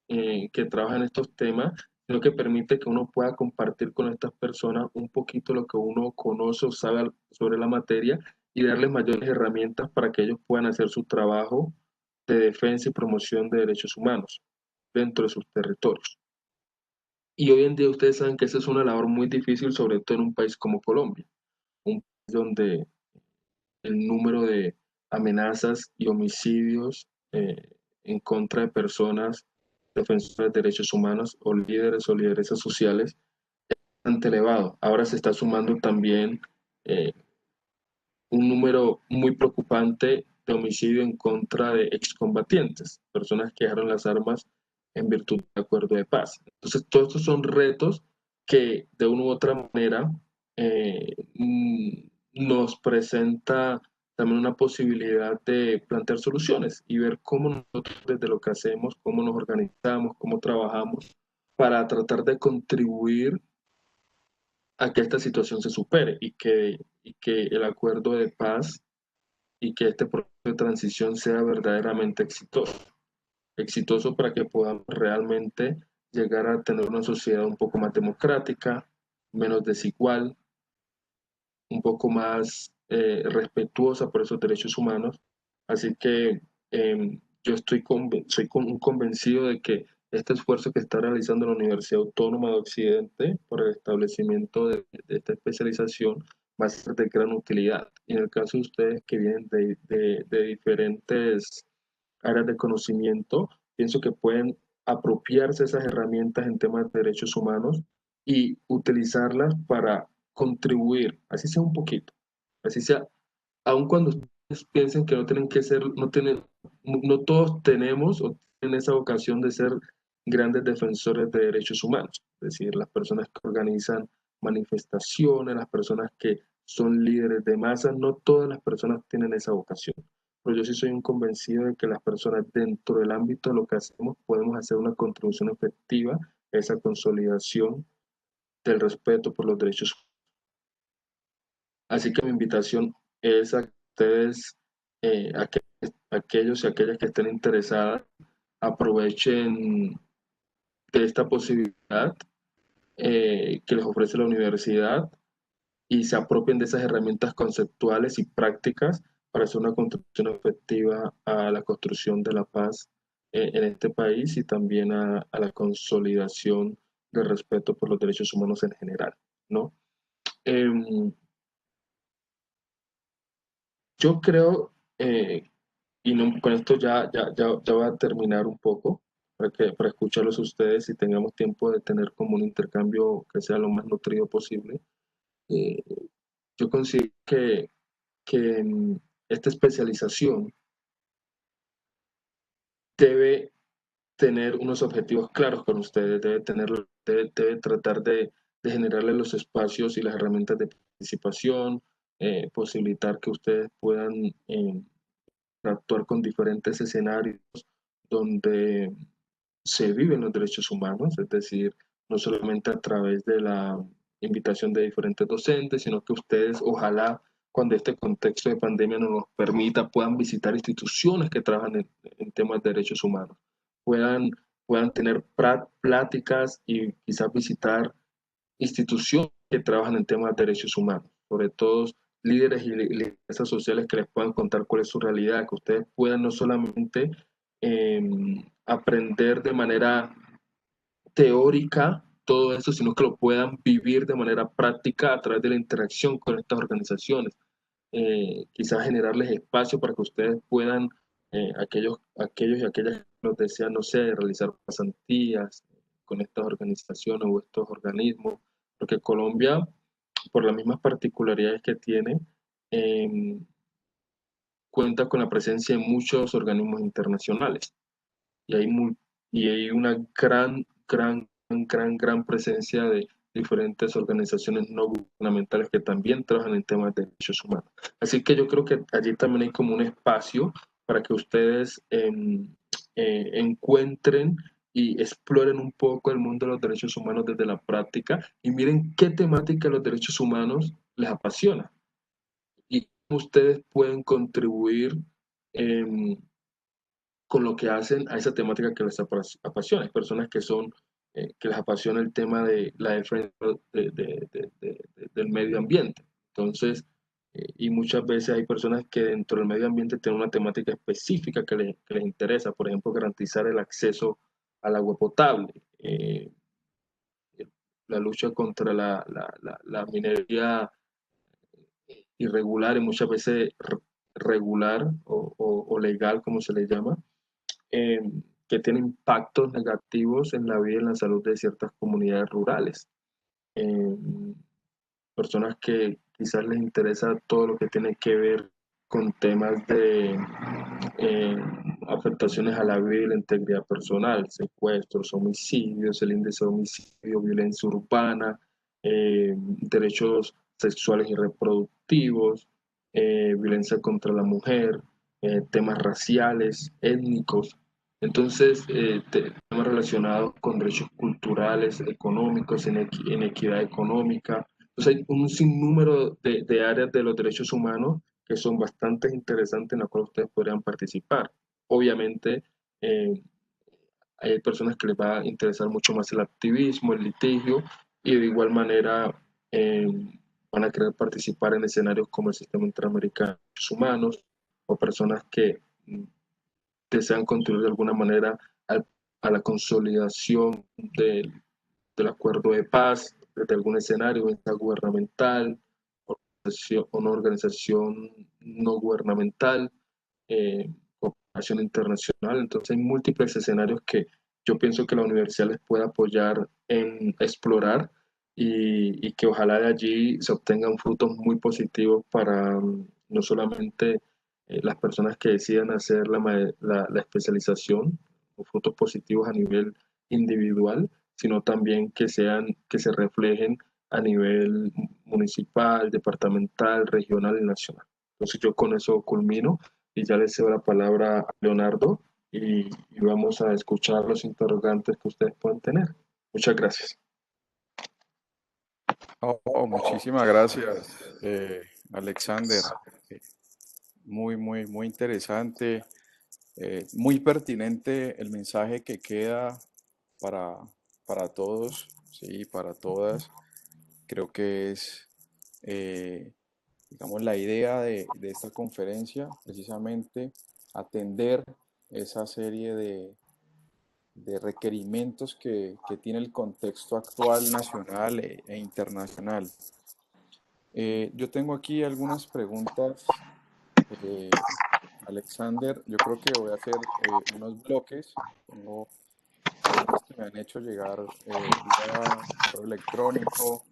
que trabaja en estos temas, sino que permite que uno pueda compartir con estas personas un poquito lo que uno conoce o sabe sobre la materia y darles mayores herramientas para que ellos puedan hacer su trabajo de defensa y promoción de derechos humanos dentro de sus territorios. Y hoy en día ustedes saben que esa es una labor muy difícil, sobre todo en un país como Colombia, un país donde el número de amenazas y homicidios en contra de personas defensoras de derechos humanos o lideresas sociales es bastante elevado. Ahora se está sumando también eh, un número muy preocupante de homicidio en contra de excombatientes, personas que dejaron las armas en virtud del acuerdo de paz. Entonces, todos estos son retos que de una u otra manera nos presenta también una posibilidad de plantear soluciones y ver cómo nosotros desde lo que hacemos, cómo nos organizamos, cómo trabajamos para tratar de contribuir a que esta situación se supere y que el acuerdo de paz y que este proceso de transición sea verdaderamente exitoso. Exitoso para que podamos realmente llegar a tener una sociedad un poco más democrática, menos desigual, un poco más respetuosa por esos derechos humanos. Así que yo soy convencido de que este esfuerzo que está realizando la Universidad Autónoma de Occidente por el establecimiento de esta especialización va a ser de gran utilidad. Y en el caso de ustedes que vienen de diferentes áreas de conocimiento, pienso que pueden apropiarse esas herramientas en temas de derechos humanos y utilizarlas para contribuir, así sea un poquito, así sea, aun cuando ustedes piensen que no tienen que ser, no todos tenemos o tienen esa vocación de ser grandes defensores de derechos humanos, es decir, las personas que organizan manifestaciones, las personas que son líderes de masas, no todas las personas tienen esa vocación. Pero yo sí soy un convencido de que las personas dentro del ámbito de lo que hacemos podemos hacer una contribución efectiva a esa consolidación del respeto por los derechos humanos. Así que mi invitación es a que ustedes, aquellos y aquellas que estén interesadas, aprovechen de esta posibilidad que les ofrece la universidad y se apropien de esas herramientas conceptuales y prácticas para hacer una contribución efectiva a la construcción de la paz en este país y también a la consolidación del respeto por los derechos humanos en general, ¿no? Em, yo creo, y no, con esto ya va a terminar un poco, para escucharlos a ustedes y tengamos tiempo de tener como un intercambio que sea lo más nutrido posible. Eh, yo considero que esta especialización debe tener unos objetivos claros con ustedes, debe tratar de generarles los espacios y las herramientas de participación, posibilitar que ustedes puedan actuar con diferentes escenarios donde se viven los derechos humanos, es decir, no solamente a través de la invitación de diferentes docentes, sino que ustedes, ojalá, cuando este contexto de pandemia nos lo permita, puedan visitar instituciones que trabajan en temas de derechos humanos, puedan, puedan tener pláticas y quizás visitar instituciones que trabajan en temas de derechos humanos, sobre todo líderes y lideresas sociales que les puedan contar cuál es su realidad, que ustedes puedan no solamente eh, aprender de manera teórica todo eso, sino que lo puedan vivir de manera práctica a través de la interacción con estas organizaciones. Quizás generarles espacio para que ustedes puedan, aquellos y aquellas que nos desean, no sé, realizar pasantías con estas organizaciones o estos organismos, porque Colombia, por las mismas particularidades que tiene, eh, cuenta con la presencia de muchos organismos internacionales y y hay una gran presencia de diferentes organizaciones no gubernamentales que también trabajan en temas de derechos humanos. Así que yo creo que allí también hay como un espacio para que ustedes encuentren y exploren un poco el mundo de los derechos humanos desde la práctica y miren qué temática de los derechos humanos les apasiona y cómo ustedes pueden contribuir eh, con lo que hacen a esa temática que les apasiona. Hay personas que son, que les apasiona el tema de la defensa del medio ambiente. Entonces, y muchas veces hay personas que dentro del medio ambiente tienen una temática específica que les interesa, por ejemplo, garantizar el acceso al agua potable, la lucha contra la minería irregular y muchas veces regular o legal, como se le llama, eh, que tiene impactos negativos en la vida y en la salud de ciertas comunidades rurales. Eh, Personas que quizás les interesa todo lo que tiene que ver con temas de eh, afectaciones a la vida y la integridad personal, secuestros, homicidios, el índice de homicidio, violencia urbana, derechos sexuales y reproductivos, violencia contra la mujer, temas raciales, étnicos. Entonces, temas relacionados con derechos culturales, económicos, inequidad económica. Entonces, hay un sinnúmero de áreas de los derechos humanos que son bastante interesantes en las cuales ustedes podrían participar. Obviamente, eh, hay personas que les va a interesar mucho más el activismo, el litigio, y de igual manera eh, van a querer participar en escenarios como el Sistema Interamericano de Derechos Humanos, o personas que desean contribuir de alguna manera a la consolidación del acuerdo de paz, desde algún escenario gubernamental, una organización no gubernamental, cooperación internacional. Entonces hay múltiples escenarios que yo pienso que la universidad les puede apoyar en explorar y que ojalá de allí se obtengan frutos muy positivos para no solamente las personas que decidan hacer la especialización, o frutos positivos a nivel individual, sino también que se reflejen a nivel municipal, departamental, regional y nacional. Entonces yo con eso culmino y ya le cedo la palabra a Leonardo y vamos a escuchar los interrogantes que ustedes puedan tener. Muchas gracias. Muchísimas gracias, Alexander. Eh, muy interesante, muy pertinente el mensaje que queda para, para todos, sí, para todas. Creo que es, eh, digamos, la idea de esta conferencia, precisamente atender esa serie de requerimientos que tiene el contexto actual nacional e internacional. Yo tengo aquí algunas preguntas, eh, Alexander. Yo creo que voy a hacer unos bloques. Tengo algunas que me han hecho llegar vía correo electrónico,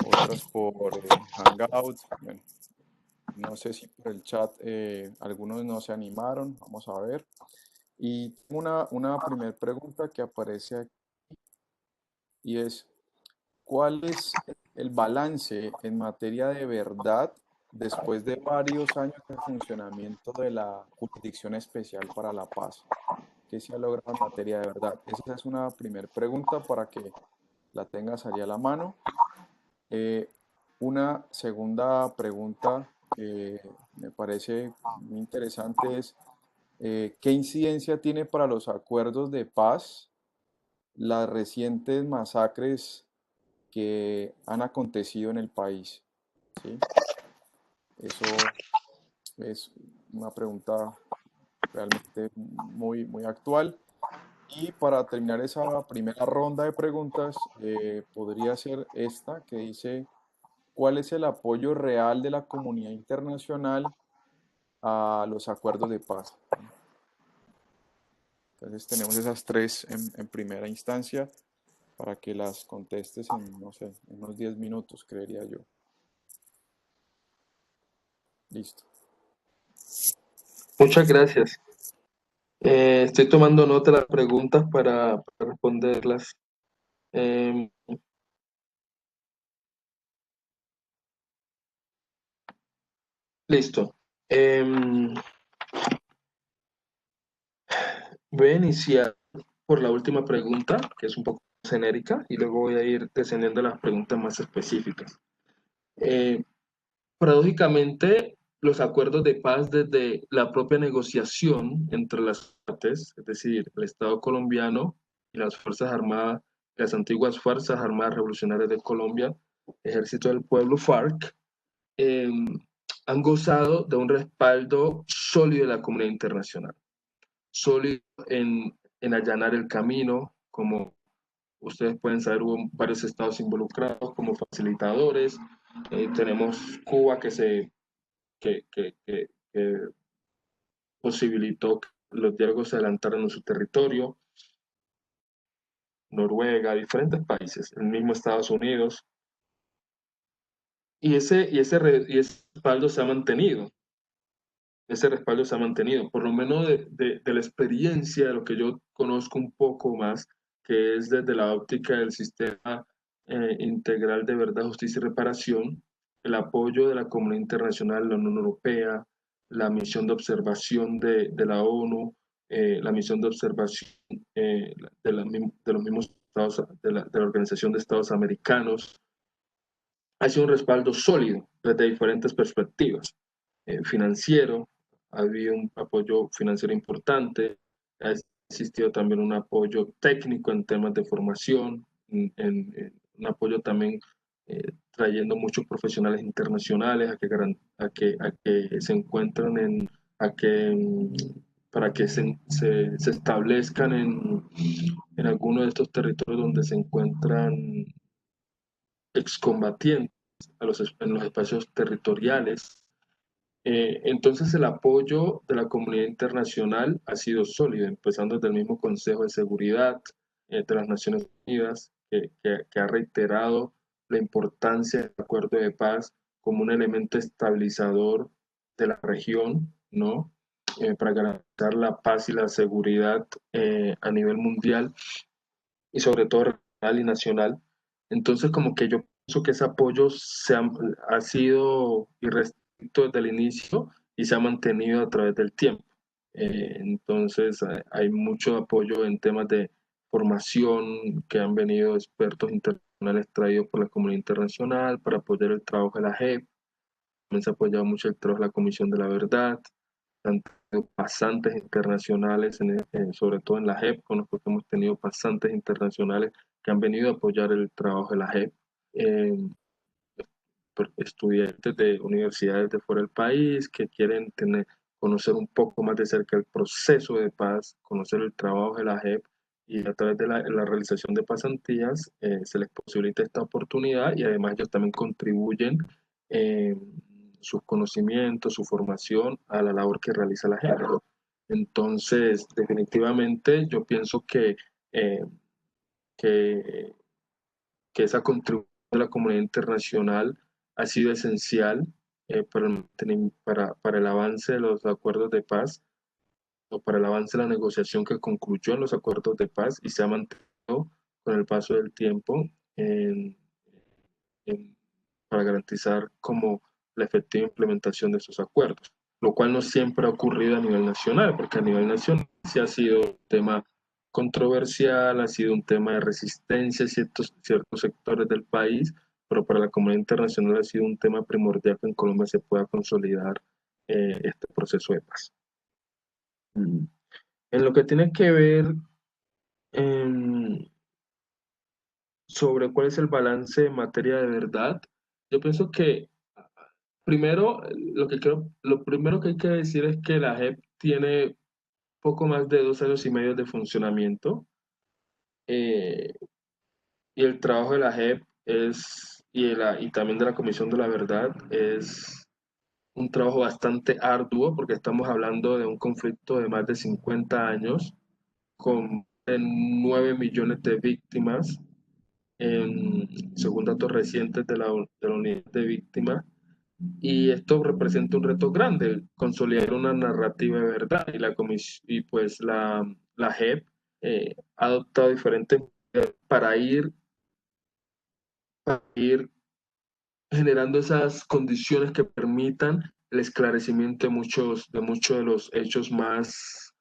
otras por Hangout. Bueno, no sé si por el chat algunos no se animaron. Vamos a ver. Y tengo una primera pregunta que aparece aquí y es, ¿cuál es el balance en materia de verdad después de varios años de funcionamiento de la Jurisdicción Especial para la Paz? ¿Qué se ha logrado en materia de verdad? Esa es una primera pregunta para que la tengas allí a la mano. Eh, una segunda pregunta que me parece muy interesante es, ¿qué incidencia tiene para los acuerdos de paz las recientes masacres que han acontecido en el país? ¿Sí? Eso es una pregunta realmente muy actual. Y para terminar esa primera ronda de preguntas, podría ser esta que dice, ¿cuál es el apoyo real de la comunidad internacional a los acuerdos de paz? Entonces tenemos esas tres en primera instancia para que las contestes en, no sé, en unos 10 minutos, creería yo. Listo. Muchas gracias. Estoy tomando nota de las preguntas para responderlas. Eh, Listo. Voy a iniciar por la última pregunta, que es un poco genérica, y luego voy a ir descendiendo a las preguntas más específicas. Eh, Paradójicamente, los acuerdos de paz desde la propia negociación entre las partes, es decir, el Estado colombiano y las Fuerzas Armadas, las antiguas Fuerzas Armadas Revolucionarias de Colombia, Ejército del Pueblo, FARC, eh, han gozado de un respaldo sólido de la comunidad internacional, sólido en allanar el camino, como ustedes pueden saber, hubo varios estados involucrados como facilitadores. Tenemos Cuba que posibilitó que los diálogos se adelantaran en su territorio, Noruega, diferentes países, el mismo Estados Unidos, y ese respaldo se ha mantenido. Ese respaldo se ha mantenido, por lo menos de la experiencia, de lo que yo conozco un poco más, que es desde la óptica del sistema integral de verdad, justicia y reparación, el apoyo de la comunidad internacional, la Unión Europea, la misión de observación de la ONU, la misión de observación de los mismos estados, de la Organización de Estados Americanos, ha sido un respaldo sólido desde diferentes perspectivas. Financiero, ha habido un apoyo financiero importante, ha existido también un apoyo técnico en temas de formación, un apoyo también trayendo muchos profesionales internacionales a que se encuentren para que se establezcan en alguno de estos territorios donde se encuentran excombatientes en los espacios territoriales. Entonces el apoyo de la comunidad internacional ha sido sólido, empezando desde el mismo Consejo de Seguridad de las Naciones Unidas, que ha reiterado la importancia del acuerdo de paz como un elemento estabilizador de la región, ¿no? Para garantizar la paz y la seguridad a nivel mundial y sobre todo regional y nacional. Entonces, como que yo pienso que ese apoyo ha sido irrestricto desde el inicio y se ha mantenido a través del tiempo. Entonces, hay mucho apoyo en temas de formación que han venido expertos internacionales traídos por la comunidad internacional para apoyar el trabajo de la JEP. También se ha apoyado mucho el trabajo de la Comisión de la Verdad, tanto pasantes internacionales, sobre todo en la JEP, conozco que hemos tenido pasantes internacionales que han venido a apoyar el trabajo de la JEP, eh, estudiantes de universidades de fuera del país que quieren conocer un poco más de cerca el proceso de paz, conocer el trabajo de la JEP, y a través de la realización de pasantías se les posibilita esta oportunidad, y además ellos también contribuyen eh, sus conocimientos, su formación a la labor que realiza la JEP. Entonces, definitivamente yo pienso eh, que, que esa contribución de la comunidad internacional ha sido esencial para el avance de los acuerdos de paz, o para el avance de la negociación que concluyó en los acuerdos de paz y se ha mantenido con el paso del tiempo en, en, para garantizar como la efectiva implementación de esos acuerdos, lo cual no siempre ha ocurrido a nivel nacional, porque a nivel nacional sí ha sido un tema controversial, ha sido un tema de resistencia en ciertos sectores del país, pero para la comunidad internacional ha sido un tema primordial que en Colombia se pueda consolidar este proceso de paz. En lo que tiene que ver sobre cuál es el balance en materia de verdad, yo pienso que primero, lo primero que hay que decir es que la JEP tiene poco más de 2 años y medio de funcionamiento, eh, y el trabajo de la JEP y también de la Comisión de la Verdad es un trabajo bastante arduo, porque estamos hablando de un conflicto de más de 50 años con 9 millones de víctimas, según datos recientes de la unidad de víctimas. Y esto representa un reto grande, consolidar una narrativa de verdad. Y pues la JEP ha adoptado diferentes medidas para ir generando esas condiciones que permitan el esclarecimiento de muchos de los hechos más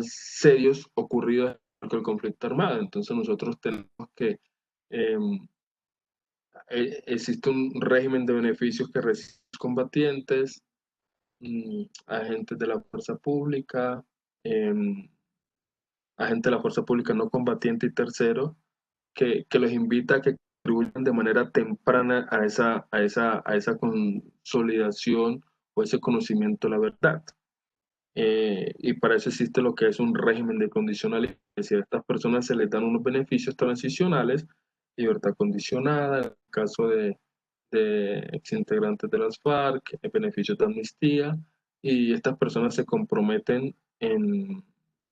serios ocurridos con el conflicto armado. Entonces nosotros tenemos que eh, existe un régimen de beneficios que reciben los combatientes, agentes de la fuerza pública, agentes de la fuerza pública no combatiente y tercero, que los invita a que contribuyan de manera temprana a esa consolidación o ese conocimiento de la verdad. Y para eso existe lo que es un régimen de condicionalidad. Es decir, a estas personas se les dan unos beneficios transicionales, libertad condicionada, en el caso de exintegrantes de las FARC, beneficios de amnistía, y estas personas se comprometen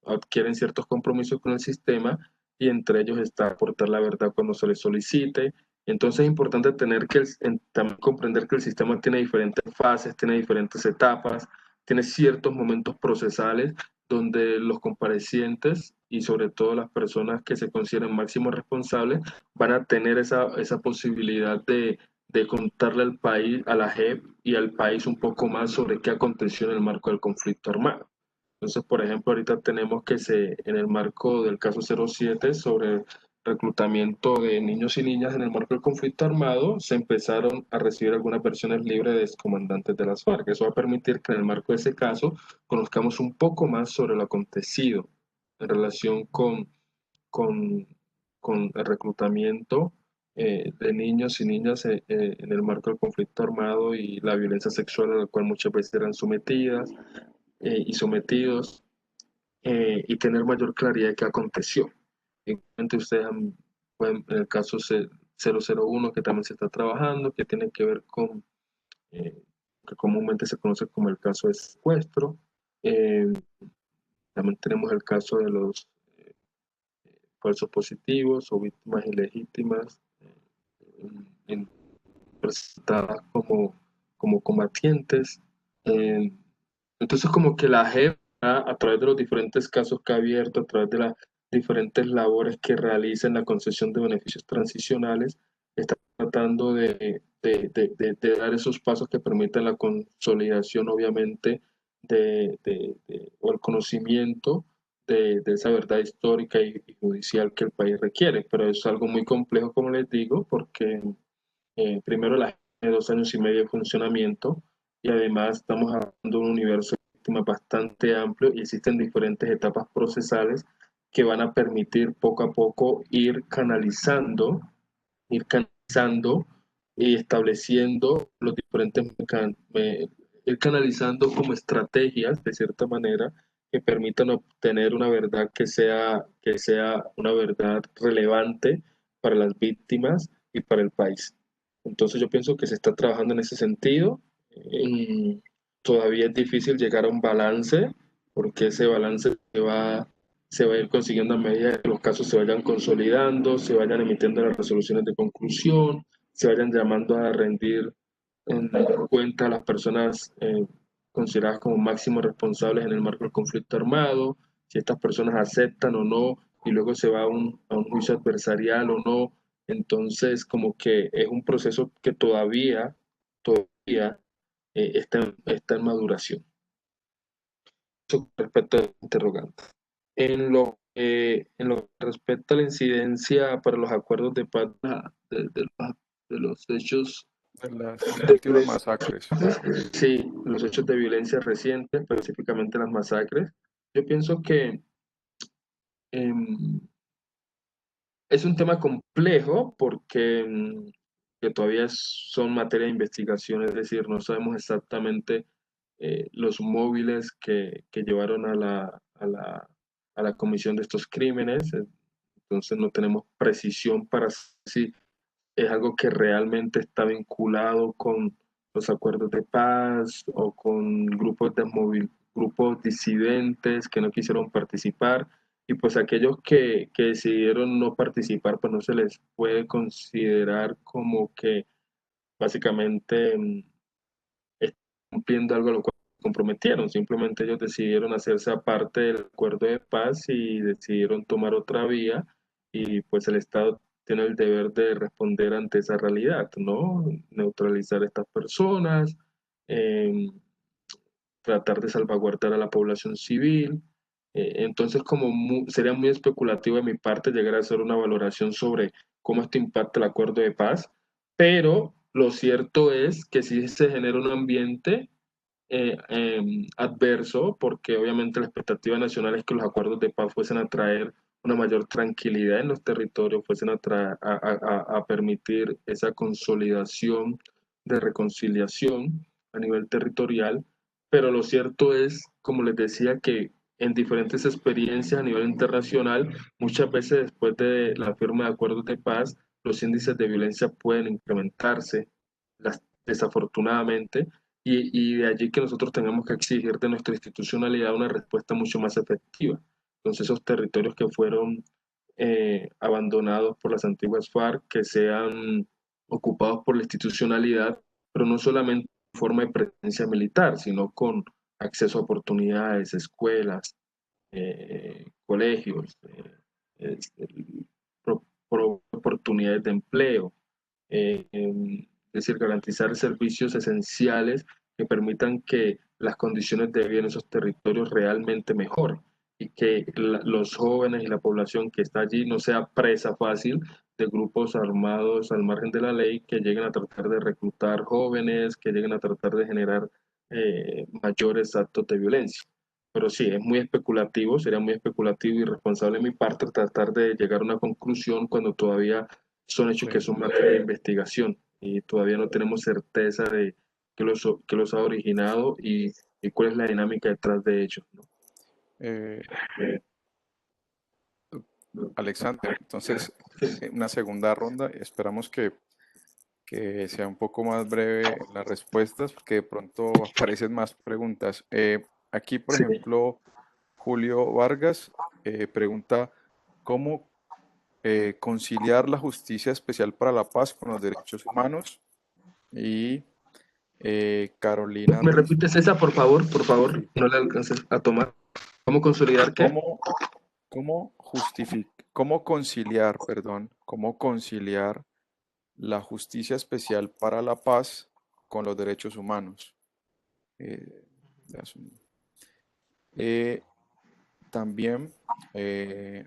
adquieren ciertos compromisos con el sistema, y entre ellos está aportar la verdad cuando se les solicite. Entonces es importante también comprender que el sistema tiene diferentes fases, tiene diferentes etapas, tiene ciertos momentos procesales donde los comparecientes y sobre todo las personas que se consideren máximos responsables van a tener esa posibilidad de contarle al país, a la JEP y al país un poco más sobre qué aconteció en el marco del conflicto armado. Entonces, por ejemplo, ahorita tenemos en el marco del caso 07 sobre reclutamiento de niños y niñas en el marco del conflicto armado, se empezaron a recibir algunas versiones libres de excomandantes de las FARC. Eso va a permitir que en el marco de ese caso conozcamos un poco más sobre lo acontecido en relación con, con el reclutamiento de niños y niñas en el marco del conflicto armado y la violencia sexual a la cual muchas veces eran sometidas y sometidos, y tener mayor claridad de qué aconteció. Igualmente ustedes en el caso 001 que también se está trabajando, que tiene que ver con, que comúnmente se conoce como el caso de secuestro. Eh, También tenemos el caso de los falsos positivos o víctimas ilegítimas, presentadas como combatientes. Eh, entonces, como que la JEP, a través de los diferentes casos que ha abierto, a través de las diferentes labores que realiza en la concesión de beneficios transicionales, está tratando de dar esos pasos que permitan la consolidación, obviamente, o el conocimiento de esa verdad histórica y judicial que el país requiere. Pero es algo muy complejo, como les digo, porque primero la tiene 2 años y medio de funcionamiento, y además estamos hablando de un universo de víctimas bastante amplio y existen diferentes etapas procesales que van a permitir poco a poco ir canalizando y estableciendo los diferentes ir canalizando como estrategias de cierta manera que permitan obtener una verdad que sea una verdad relevante para las víctimas y para el país. Entonces yo pienso que se está trabajando en ese sentido. Y todavía es difícil llegar a un balance, porque ese balance se va a ir consiguiendo a medida que los casos se vayan consolidando, se vayan emitiendo las resoluciones de conclusión, se vayan llamando a rendir en cuenta a las personas consideradas como máximos responsables en el marco del conflicto armado, si estas personas aceptan o no, y luego se va a un juicio adversarial o no. Entonces, como que es un proceso que todavía está en maduración. Eso con respecto al interrogante. En lo que respecta a la incidencia para los acuerdos de paz de los hechos De las de últimas violencia, masacres. sí, los hechos de violencia recientes, específicamente las masacres, yo pienso em, es un tema complejo porque que todavía son materia de investigación, es decir, no sabemos exactamente los móviles que llevaron a la comisión de estos crímenes. Entonces no tenemos precisión para si es algo que realmente está vinculado con los acuerdos de paz o con grupos disidentes que no quisieron participar. Y pues aquellos que decidieron no participar, pues no se les puede considerar como que básicamente están cumpliendo algo a lo cual se comprometieron. Simplemente ellos decidieron hacerse aparte del acuerdo de paz y decidieron tomar otra vía, y pues el Estado tiene el deber de responder ante esa realidad, ¿no? Neutralizar a estas personas, eh, tratar de salvaguardar a la población civil. Entonces, sería muy especulativo de mi parte llegar a hacer una valoración sobre cómo esto impacta el acuerdo de paz, pero lo cierto es que sí se genera un ambiente adverso, porque obviamente la expectativa nacional es que los acuerdos de paz fuesen a traer una mayor tranquilidad en los territorios, fuesen a permitir esa consolidación de reconciliación, a nivel territorial, pero lo cierto es, como les decía, que en diferentes experiencias a nivel internacional, muchas veces después de la firma de acuerdos de paz, los índices de violencia pueden incrementarse, desafortunadamente, y de allí que nosotros tengamos que exigir de nuestra institucionalidad una respuesta mucho más efectiva. Entonces, esos territorios que fueron abandonados por las antiguas FARC, que sean ocupados por la institucionalidad, pero no solamente en forma de presencia militar, sino con acceso a oportunidades, escuelas, colegios, este, oportunidades de empleo, es decir, garantizar servicios esenciales que permitan que las condiciones de vida en esos territorios realmente mejoren y que los jóvenes y la población que está allí no sea presa fácil de grupos armados al margen de la ley que lleguen a tratar de reclutar jóvenes, que lleguen a tratar de generar mayores actos de violencia. Pero sí, es muy especulativo, sería muy especulativo y irresponsable de mi parte tratar de llegar a una conclusión cuando todavía son hechos que Sí. son materia de investigación y todavía no tenemos certeza de qué los ha originado y cuál es la dinámica detrás de ellos, ¿no? Eh, Alexander, entonces, una segunda ronda. Esperamos que sea un poco más breve las respuestas, porque de pronto aparecen más preguntas. Aquí, por Sí. ejemplo, Julio Vargas pregunta, ¿cómo conciliar la justicia especial para la paz con los derechos humanos? Y Carolina ¿Me Ruiz, repites esa, por favor? Por favor, sí, no la alcances a tomar. ¿Cómo consolidar qué? ¿cómo, cómo conciliar, perdón, cómo conciliar la justicia especial para la paz con los derechos humanos? Eh, das un- eh, También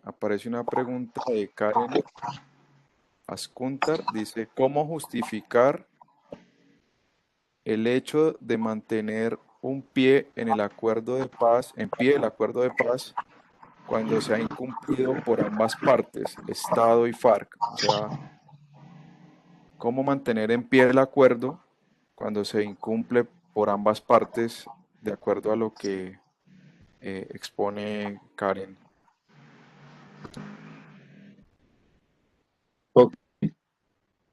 aparece una pregunta de Karen Ascuntar, dice, ¿cómo justificar el hecho de mantener un pie en el acuerdo de paz, en pie el acuerdo de paz, cuando se ha incumplido por ambas partes, Estado y FARC? O sea, ¿cómo mantener en pie el acuerdo cuando se incumple por ambas partes de acuerdo a lo que expone Karen? Ok.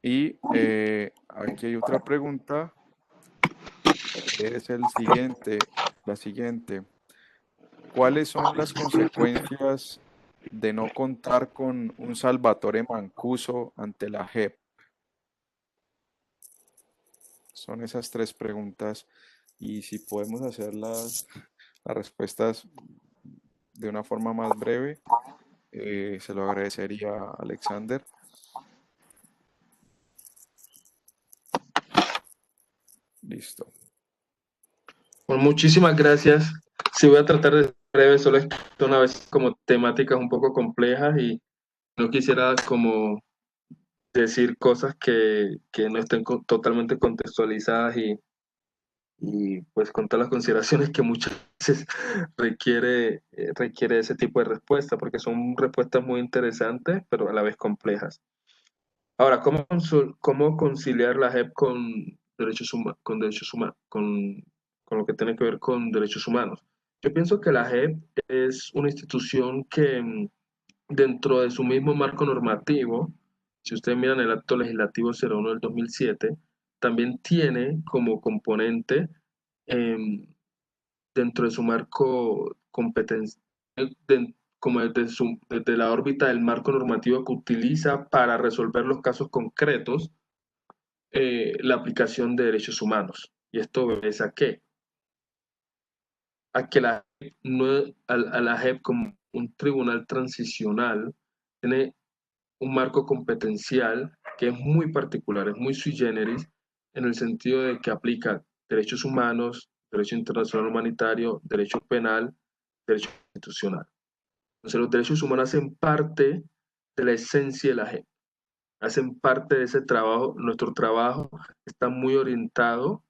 Y aquí hay otra pregunta, es la siguiente. ¿Cuáles son las consecuencias de no contar con un Salvatore Mancuso ante la JEP? Son esas tres preguntas y si podemos hacer las respuestas de una forma más breve, se lo agradecería a Alexander. Listo. Bueno, muchísimas gracias. Sí, voy a tratar de ser breve, solo es que una vez como temáticas un poco complejas y no quisiera como decir cosas que no estén totalmente contextualizadas y pues con todas las consideraciones que muchas veces requiere ese tipo de respuesta, porque son respuestas muy interesantes, pero a la vez complejas. Ahora, cómo conciliar la JEP con con lo que tiene que ver con derechos humanos? Yo pienso que la JEP es una institución que dentro de su mismo marco normativo, si ustedes miran el acto legislativo 01 del 2007, también tiene como componente em, dentro de su marco competencial, como desde la órbita del marco normativo que utiliza para resolver los casos concretos, la aplicación de derechos humanos. ¿Y esto obedece a qué? A que no, a la JEP como un tribunal transicional tiene un marco competencial que es muy particular, es muy sui generis, en el sentido de que aplica derechos humanos, derecho internacional humanitario, derecho penal, derecho constitucional. Entonces los derechos humanos hacen parte de la esencia de la JEP, hacen parte de ese trabajo. Nuestro trabajo está muy orientado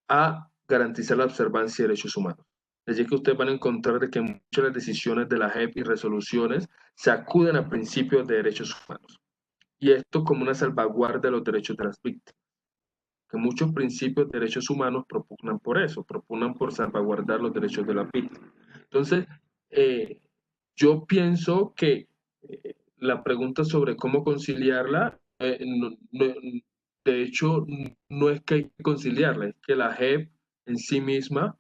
a garantizar la observancia de derechos humanos. Allí que ustedes van a encontrar de que muchas de las decisiones de la JEP y resoluciones se acuden a principios de derechos humanos. Y esto como una salvaguarda de los derechos de las víctimas. que muchos principios de derechos humanos propugnan por eso, propugnan por salvaguardar los derechos de la víctima. Entonces, yo pienso que la pregunta sobre cómo conciliarla, de hecho, no es que hay que conciliarla, es que la JEP en sí misma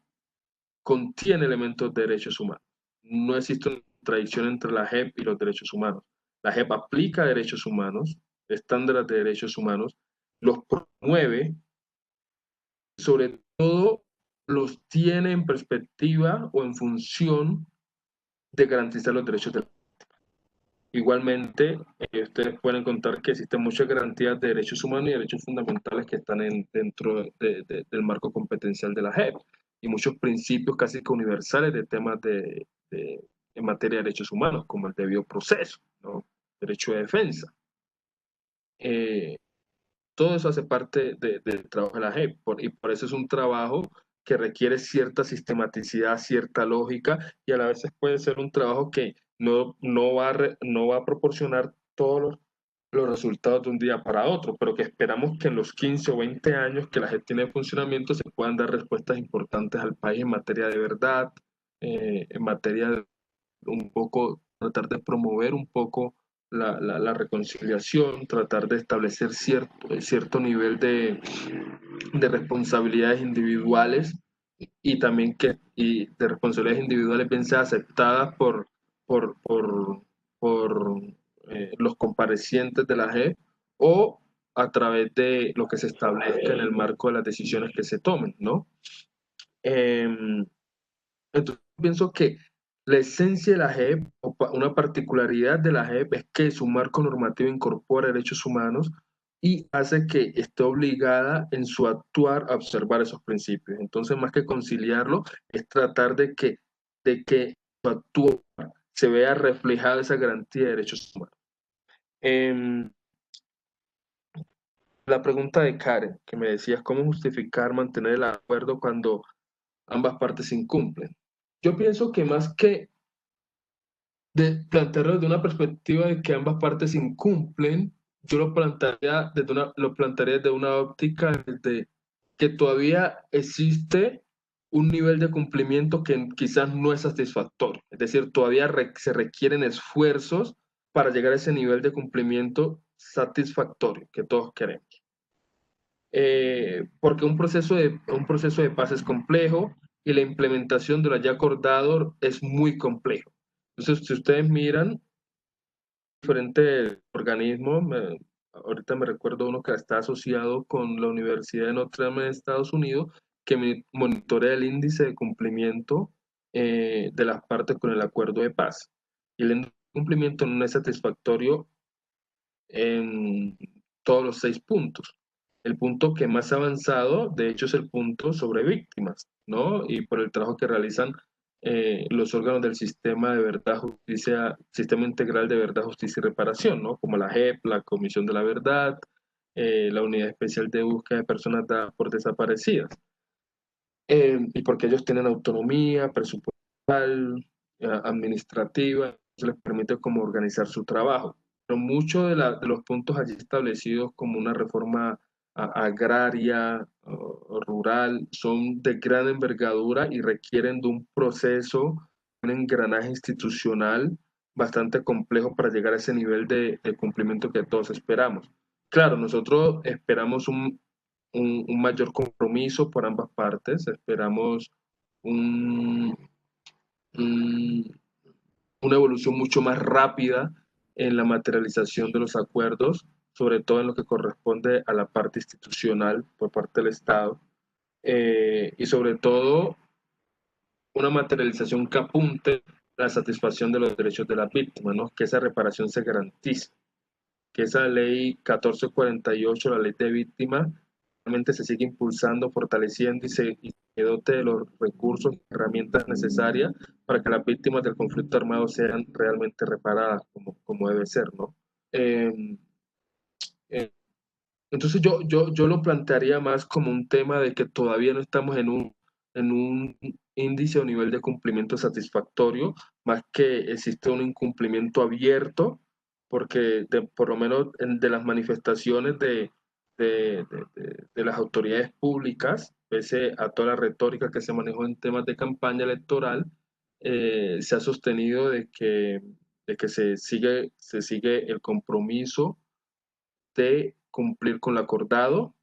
contiene elementos de derechos humanos. No existe una contradicción entre la JEP y los derechos humanos. La JEP aplica derechos humanos, estándares de derechos humanos, los promueve, sobre todo los tiene en perspectiva o en función de garantizar los derechos de la. Igualmente, ustedes pueden contar que existen muchas garantías de derechos humanos y derechos fundamentales que están dentro del marco competencial de la JEP y muchos principios casi que universales de temas en materia de derechos humanos, como el debido proceso, ¿no? Derecho de defensa. Todo eso hace parte del trabajo de la JEP y por eso es un trabajo que requiere cierta sistematicidad, cierta lógica y a la vez puede ser un trabajo que no va a proporcionar todos los resultados de un día para otro, pero que esperamos que en los 15 o 20 años que la JEP tiene de funcionamiento se puedan dar respuestas importantes al país en materia de verdad, en materia de un poco, tratar de promover un poco la reconciliación, tratar de establecer cierto nivel de responsabilidades individuales y también y de responsabilidades individuales bien sea aceptadas por, por, por los comparecientes de la JEP o a través de lo que se establezca en el marco de las decisiones que se tomen, ¿no? Entonces, pienso que la esencia de la JEP, o una particularidad de la JEP, es que su marco normativo incorpora derechos humanos y hace que esté obligada en su actuar a observar esos principios. Entonces, más que conciliarlo, es tratar de que su actuar se vea reflejada esa garantía de derechos humanos. La pregunta de Karen, que me decías, ¿cómo justificar mantener el acuerdo cuando ambas partes incumplen? Yo pienso que más que de plantearlo desde una perspectiva de que ambas partes incumplen, yo lo plantearía desde una óptica de que todavía existe un nivel de cumplimiento que quizás no es satisfactorio. Es decir, todavía se requieren esfuerzos para llegar a ese nivel de cumplimiento satisfactorio que todos queremos. Porque un proceso de paz es complejo y la implementación de lo ya acordado es muy complejo. Entonces, si ustedes miran diferentes organismos, ahorita me recuerdo uno que está asociado con la Universidad de Notre Dame de Estados Unidos, que monitorea el índice de cumplimiento de las partes con el acuerdo de paz. Y el índice de cumplimiento no es satisfactorio en todos los 6 puntos. El punto que más ha avanzado, de hecho, es el punto sobre víctimas, ¿no? Y por el trabajo que realizan los órganos del sistema de verdad, justicia, sistema integral de verdad, justicia y reparación, ¿no? Como la JEP, la Comisión de la Verdad, la Unidad Especial de Búsqueda de Personas Dadas por Desaparecidas. Y porque ellos tienen autonomía presupuestal, administrativa, se les permite como organizar su trabajo. Pero muchos de los puntos allí establecidos como una reforma agraria o rural son de gran envergadura y requieren de un proceso, un engranaje institucional bastante complejo para llegar a ese nivel de cumplimiento que todos esperamos. Claro, nosotros esperamos un mayor compromiso por ambas partes, esperamos un, un, una evolución mucho más rápida en la materialización de los acuerdos, sobre todo en lo que corresponde a la parte institucional por parte del Estado, y sobre todo una materialización que apunte a la satisfacción de los derechos de las víctimas, ¿no? Que esa reparación se garantice, que esa ley 1448, la ley de víctimas, realmente se sigue impulsando, fortaleciendo y que dote de los recursos y herramientas necesarias para que las víctimas del conflicto armado sean realmente reparadas como debe ser, ¿no? Eh, eh, entonces yo lo plantearía más como un tema de que todavía no estamos en un índice o nivel de cumplimiento satisfactorio, más que existe un incumplimiento abierto, porque por lo menos de las manifestaciones de las autoridades públicas, pese a toda la retórica que se manejó en temas de campaña electoral, se ha sostenido de que se sigue el compromiso de cumplir con lo acordado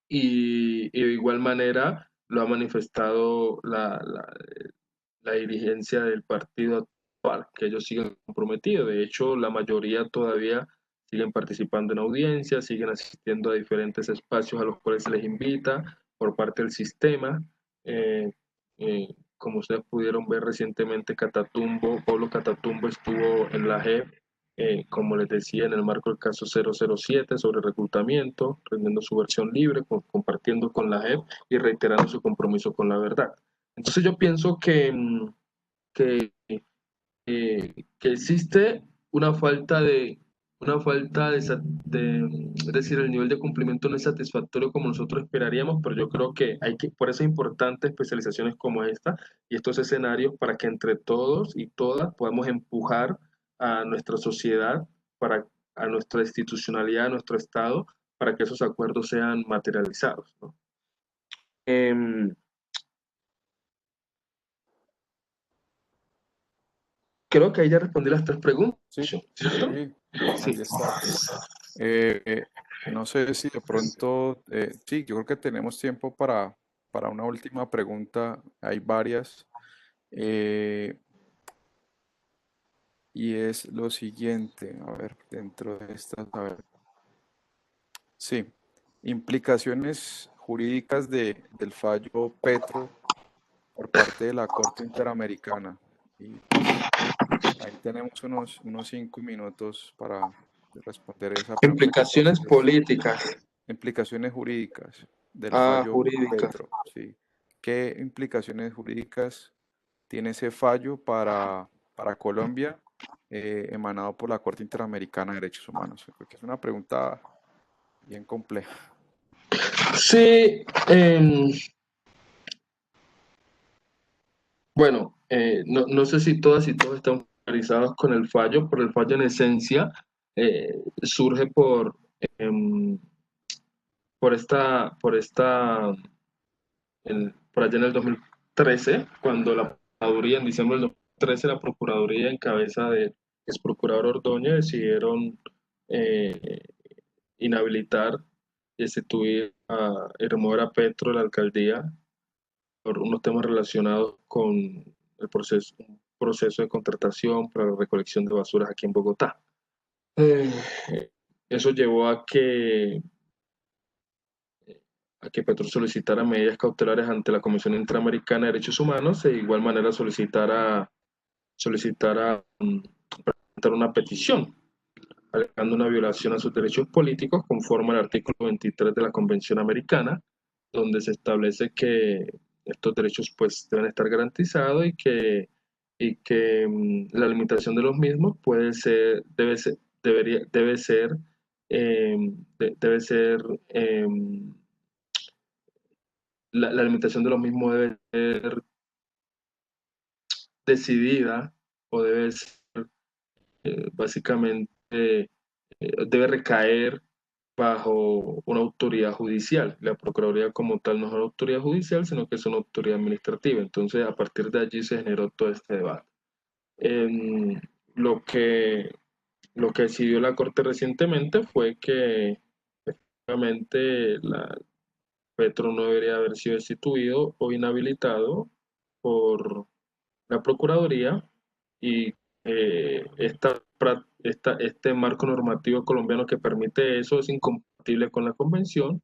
y de igual manera lo ha manifestado la dirigencia del partido actual, que ellos siguen comprometidos. De hecho, la mayoría todavía siguen participando en audiencias, siguen asistiendo a diferentes espacios a los cuales se les invita por parte del sistema. Eh, Como ustedes pudieron ver recientemente, Pablo Catatumbo estuvo en la JEP, como les decía, en el marco del caso 007 sobre reclutamiento, rendiendo su versión libre, compartiendo con la JEP y reiterando su compromiso con la verdad. Entonces yo pienso que, que existe una falta es decir, el nivel de cumplimiento no es satisfactorio como nosotros esperaríamos, pero yo creo que por eso es importante especializaciones como esta y estos escenarios para que entre todos y todas podamos empujar a nuestra sociedad, a nuestra institucionalidad, a nuestro Estado, para que esos acuerdos sean materializados, ¿no? Em, Creo que ahí ya respondí las tres preguntas, Sí, ¿cierto? sí, Sí. ahí está. Eh, eh, no sé si de pronto, sí, yo creo que tenemos tiempo para una última pregunta. Hay varias. eh, y es lo siguiente, a ver, dentro de estas, a ver, sí, implicaciones jurídicas del fallo Petro por parte de la Corte Interamericana. Y pues ahí tenemos unos 5 minutos para responder esa pregunta. Implicaciones Entonces, políticas. implicaciones jurídicas del Ah, fallo jurídicas. Petro, ¿sí? ¿Qué implicaciones jurídicas tiene ese fallo para Colombia, emanado por la Corte Interamericana de Derechos Humanos? Yo creo que es una pregunta bien compleja. Sí, bueno, no sé si todas y todos están familiarizados con el fallo, pero el fallo en esencia surge em, por allá en el 2013, cuando la Procuraduría, en diciembre del 2013, la Procuraduría en cabeza del ex procurador Ordóñez decidieron eh, inhabilitar y destituir y remover a Petro de la alcaldía por unos temas relacionados con un proceso de contratación para la recolección de basuras aquí en Bogotá. Eh, Eso llevó a que Petro solicitara medidas cautelares ante la Comisión Interamericana de Derechos Humanos e de igual manera solicitara presentar una petición alegando una violación a sus derechos políticos conforme al artículo 23 de la Convención Americana, donde se establece que estos derechos pues deben estar garantizados y que la limitación de los mismos debe ser, eh, debe ser la limitación de los mismos debe ser decidida o debe ser básicamente debe recaer bajo una autoridad judicial. La Procuraduría como tal no es una autoridad judicial, sino que es una autoridad administrativa. Entonces, a partir de allí se generó todo este debate. En lo que, lo que decidió la Corte recientemente fue que efectivamente Petro no debería haber sido destituido o inhabilitado por la Procuraduría y este marco normativo colombiano que permite eso es incompatible con la Convención,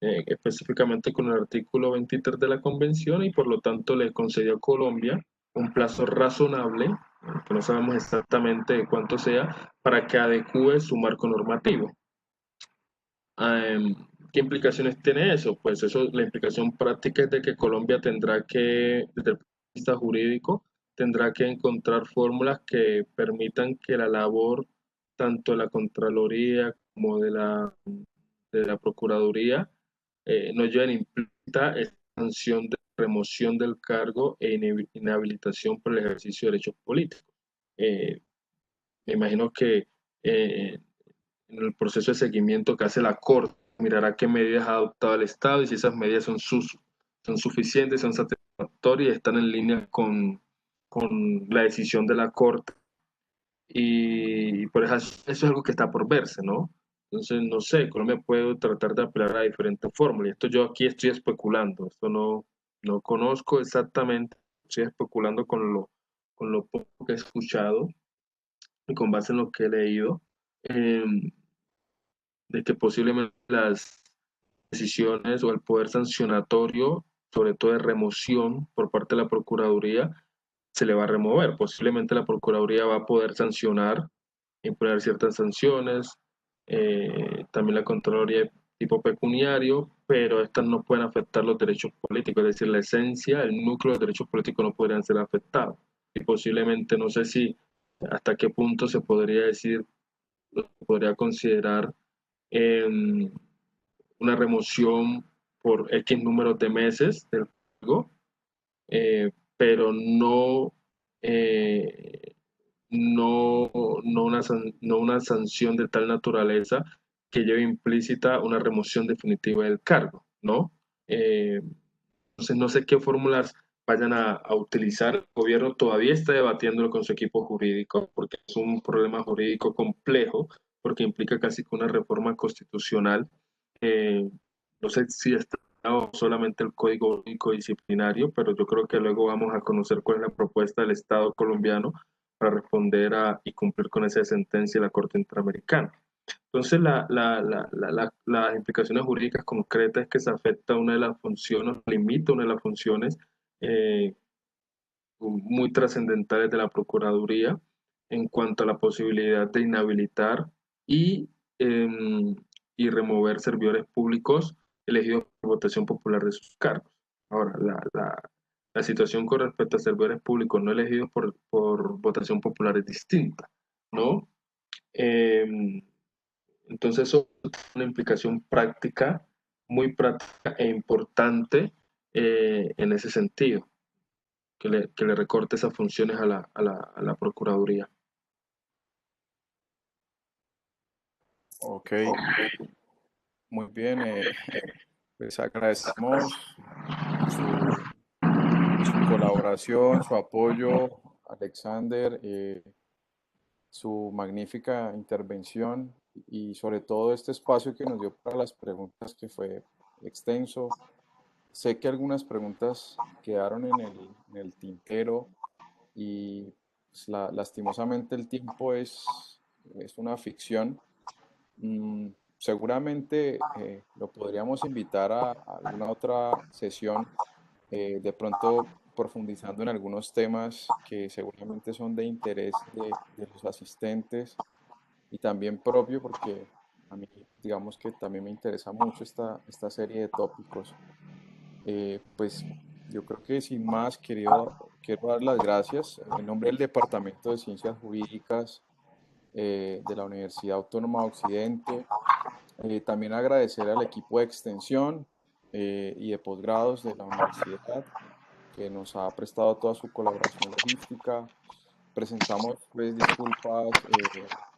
específicamente con el artículo 23 de la Convención y por lo tanto le concedió a Colombia un plazo razonable, que no sabemos exactamente cuánto sea, para que adecue su marco normativo. Um, ¿Qué implicaciones tiene eso? Pues eso, la implicación práctica es de que Colombia tendrá que, desde el punto de vista jurídico, tendrá que encontrar fórmulas que permitan que la labor tanto de la Contraloría como de la Procuraduría no lleven implícita esta sanción de remoción del cargo e inhabilitación por el ejercicio de derechos políticos. Me imagino que eh, en el proceso de seguimiento que hace la Corte, mirará qué medidas ha adoptado el Estado y si esas medidas son suficientes, son satisfactorias y están en línea con la decisión de la Corte. Y por eso es algo que está por verse, ¿no? Entonces, no sé, Colombia puede tratar de apelar a diferentes fórmulas. Y esto yo aquí estoy especulando, esto no conozco exactamente, estoy especulando con lo poco que he escuchado y con base en lo que he leído, eh, de que posiblemente las decisiones o el poder sancionatorio, sobre todo de remoción por parte de la Procuraduría, se le va a remover. Posiblemente la Procuraduría va a poder sancionar, imponer ciertas sanciones, también la Contraloría de tipo pecuniario, pero estas no pueden afectar los derechos políticos, es decir, la esencia, el núcleo de los derechos políticos no podrían ser afectados. Y posiblemente, no sé si hasta qué punto se podría decir, podría considerar eh, una remoción por X número de meses del cargo, pero eh, no una sanción de tal naturaleza que lleve implícita una remoción definitiva del cargo, ¿no? Entonces, no sé qué fórmulas vayan a utilizar. El gobierno todavía está debatiéndolo con su equipo jurídico, porque es un problema jurídico complejo, porque implica casi que una reforma constitucional. Eh, no sé si está o solamente el código jurídico disciplinario, pero yo creo que luego vamos a conocer cuál es la propuesta del Estado colombiano para responder y cumplir con esa sentencia de la Corte Interamericana. Entonces, las implicaciones jurídicas concretas es que se afecta una de las funciones, limita una de las funciones eh, muy trascendentales de la Procuraduría en cuanto a la posibilidad de inhabilitar y, eh, y remover servidores públicos elegidos por votación popular de sus cargos. Ahora, la situación con respecto a servidores públicos no elegidos por votación popular es distinta, ¿no? Eh, entonces, eso tiene una implicación práctica, muy práctica e importante en ese sentido, que le recorte esas funciones a la Procuraduría. Ok, muy bien. Pues agradecemos su, su colaboración, su apoyo, Alexander, su magnífica intervención y sobre todo este espacio que nos dio para las preguntas que fue extenso. Sé que algunas preguntas quedaron en el tintero y pues, lastimosamente el tiempo es una ficción. Seguramente lo podríamos invitar a alguna otra sesión, de pronto profundizando en algunos temas que seguramente son de interés de los asistentes y también propio, porque a mí, digamos que también me interesa mucho esta serie de tópicos. Pues yo creo que sin más, quiero dar las gracias en nombre del Departamento de Ciencias Jurídicas de la Universidad Autónoma de Occidente. También agradecer al equipo de extensión y de posgrados de la universidad que nos ha prestado toda su colaboración logística. Presentamos pues disculpas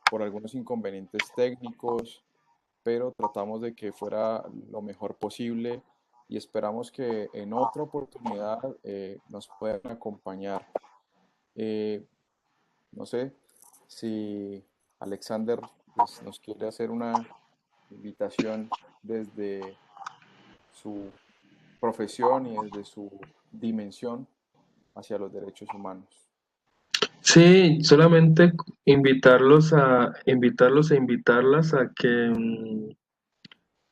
por algunos inconvenientes técnicos, pero tratamos de que fuera lo mejor posible y esperamos que en otra oportunidad nos puedan acompañar. Eh, no sé si Alexander pues, nos quiere hacer una invitación desde su profesión y desde su dimensión hacia los derechos humanos. Sí, solamente invitarlos e invitarlas a que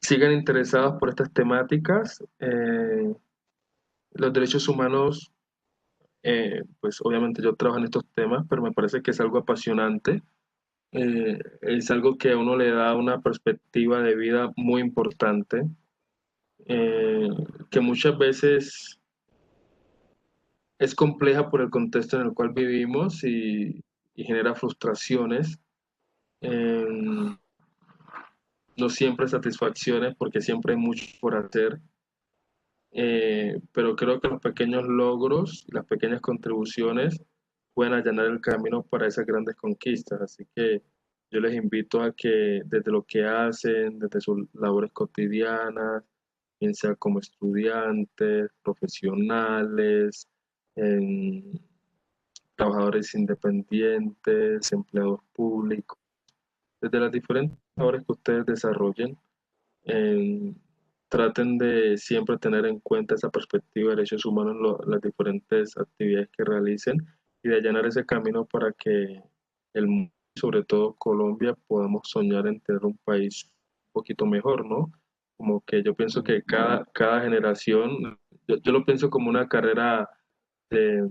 sigan interesados por estas temáticas. Los derechos humanos, pues obviamente yo trabajo en estos temas, pero me parece que es algo apasionante. Es algo que a uno le da una perspectiva de vida muy importante, eh, que muchas veces es compleja por el contexto en el cual vivimos y genera frustraciones, eh, no siempre satisfacciones, porque siempre hay mucho por hacer, pero creo que los pequeños logros, las pequeñas contribuciones pueden allanar el camino para esas grandes conquistas. Así que Yo les invito a que desde lo que hacen, desde sus labores cotidianas, bien sea como estudiantes, profesionales, en trabajadores independientes, empleados públicos, desde las diferentes labores que ustedes desarrollen, eh, traten de siempre tener en cuenta esa perspectiva de derechos humanos en las diferentes actividades que realicen y de allanar ese camino para que el mundo, sobre todo Colombia, podamos soñar en tener un país un poquito mejor, ¿no? Como que yo pienso que cada generación, yo lo pienso como una carrera de,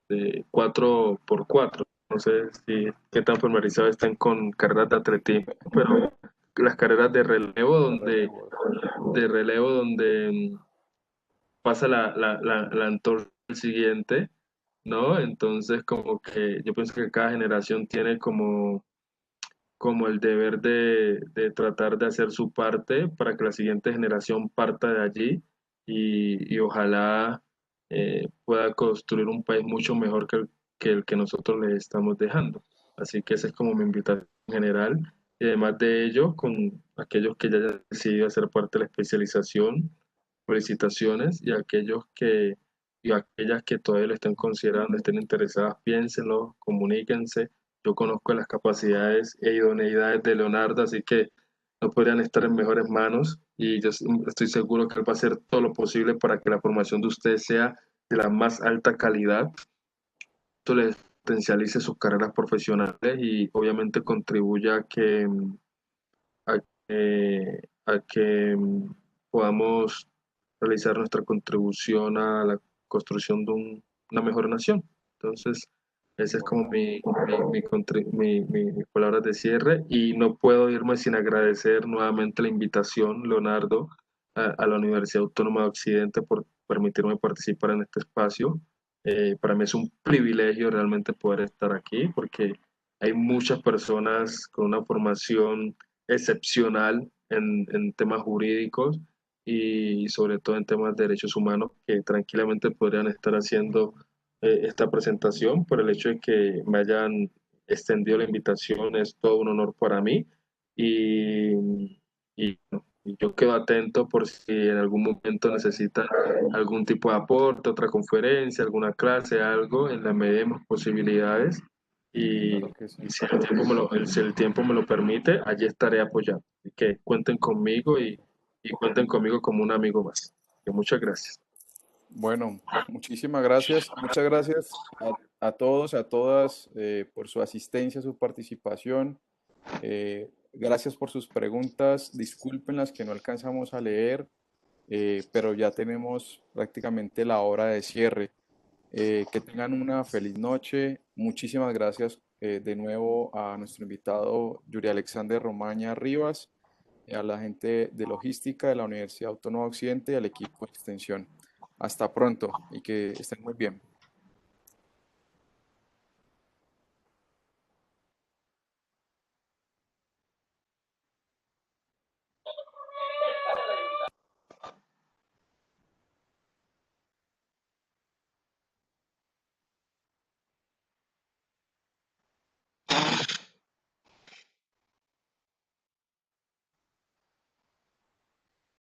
de 4x4. No sé si qué tan familiarizados están con carreras de atletismo, pero las carreras De relevo. de relevo donde pasa la antorcha al siguiente, ¿no? Entonces, como que yo pienso que cada generación tiene como el deber de tratar de hacer su parte para que la siguiente generación parta de allí y ojalá pueda construir un país mucho mejor que el que nosotros les estamos dejando. Así que esa es como mi invitación general. Y además de ello, con aquellos que ya hayan decidido hacer parte de la especialización, felicitaciones, y aquellas que todavía lo estén considerando, estén interesadas, piénsenlo, comuníquense. Yo conozco las capacidades e idoneidades de Leonardo, así que no podrían estar en mejores manos y yo estoy seguro que él va a hacer todo lo posible para que la formación de ustedes sea de la más alta calidad. Esto les potencialice sus carreras profesionales y obviamente contribuya a que podamos realizar nuestra contribución a la construcción de una mejor nación. Entonces, esa es como Bueno, mis palabras de cierre y no puedo irme sin agradecer nuevamente la invitación, Leonardo, a la Universidad Autónoma de Occidente por permitirme participar en este espacio. Para mí es un privilegio realmente poder estar aquí porque hay muchas personas con una formación excepcional en temas jurídicos y sobre todo en temas de derechos humanos que tranquilamente podrían estar haciendo esta presentación. Por el hecho de que me hayan extendido la invitación, es todo un honor para mí y yo quedo atento por si en algún momento necesitan algún tipo de aporte, otra conferencia, alguna clase, algo, en la medida de mis posibilidades. Y, claro que sí. y si el tiempo me lo permite, allí estaré apoyando. Así que cuenten conmigo y cuenten conmigo como un amigo más. Que muchas gracias. Bueno, muchísimas gracias. Muchas gracias a todos, a todas por su asistencia, su participación. Gracias por sus preguntas. Disculpen las que no alcanzamos a leer, pero ya tenemos prácticamente la hora de cierre. Que tengan una feliz noche. Muchísimas gracias de nuevo a nuestro invitado Yuri Alexander Romaña Rivas, a la gente de logística de la Universidad Autónoma de Occidente y al equipo de extensión. Hasta pronto y que estén muy bien.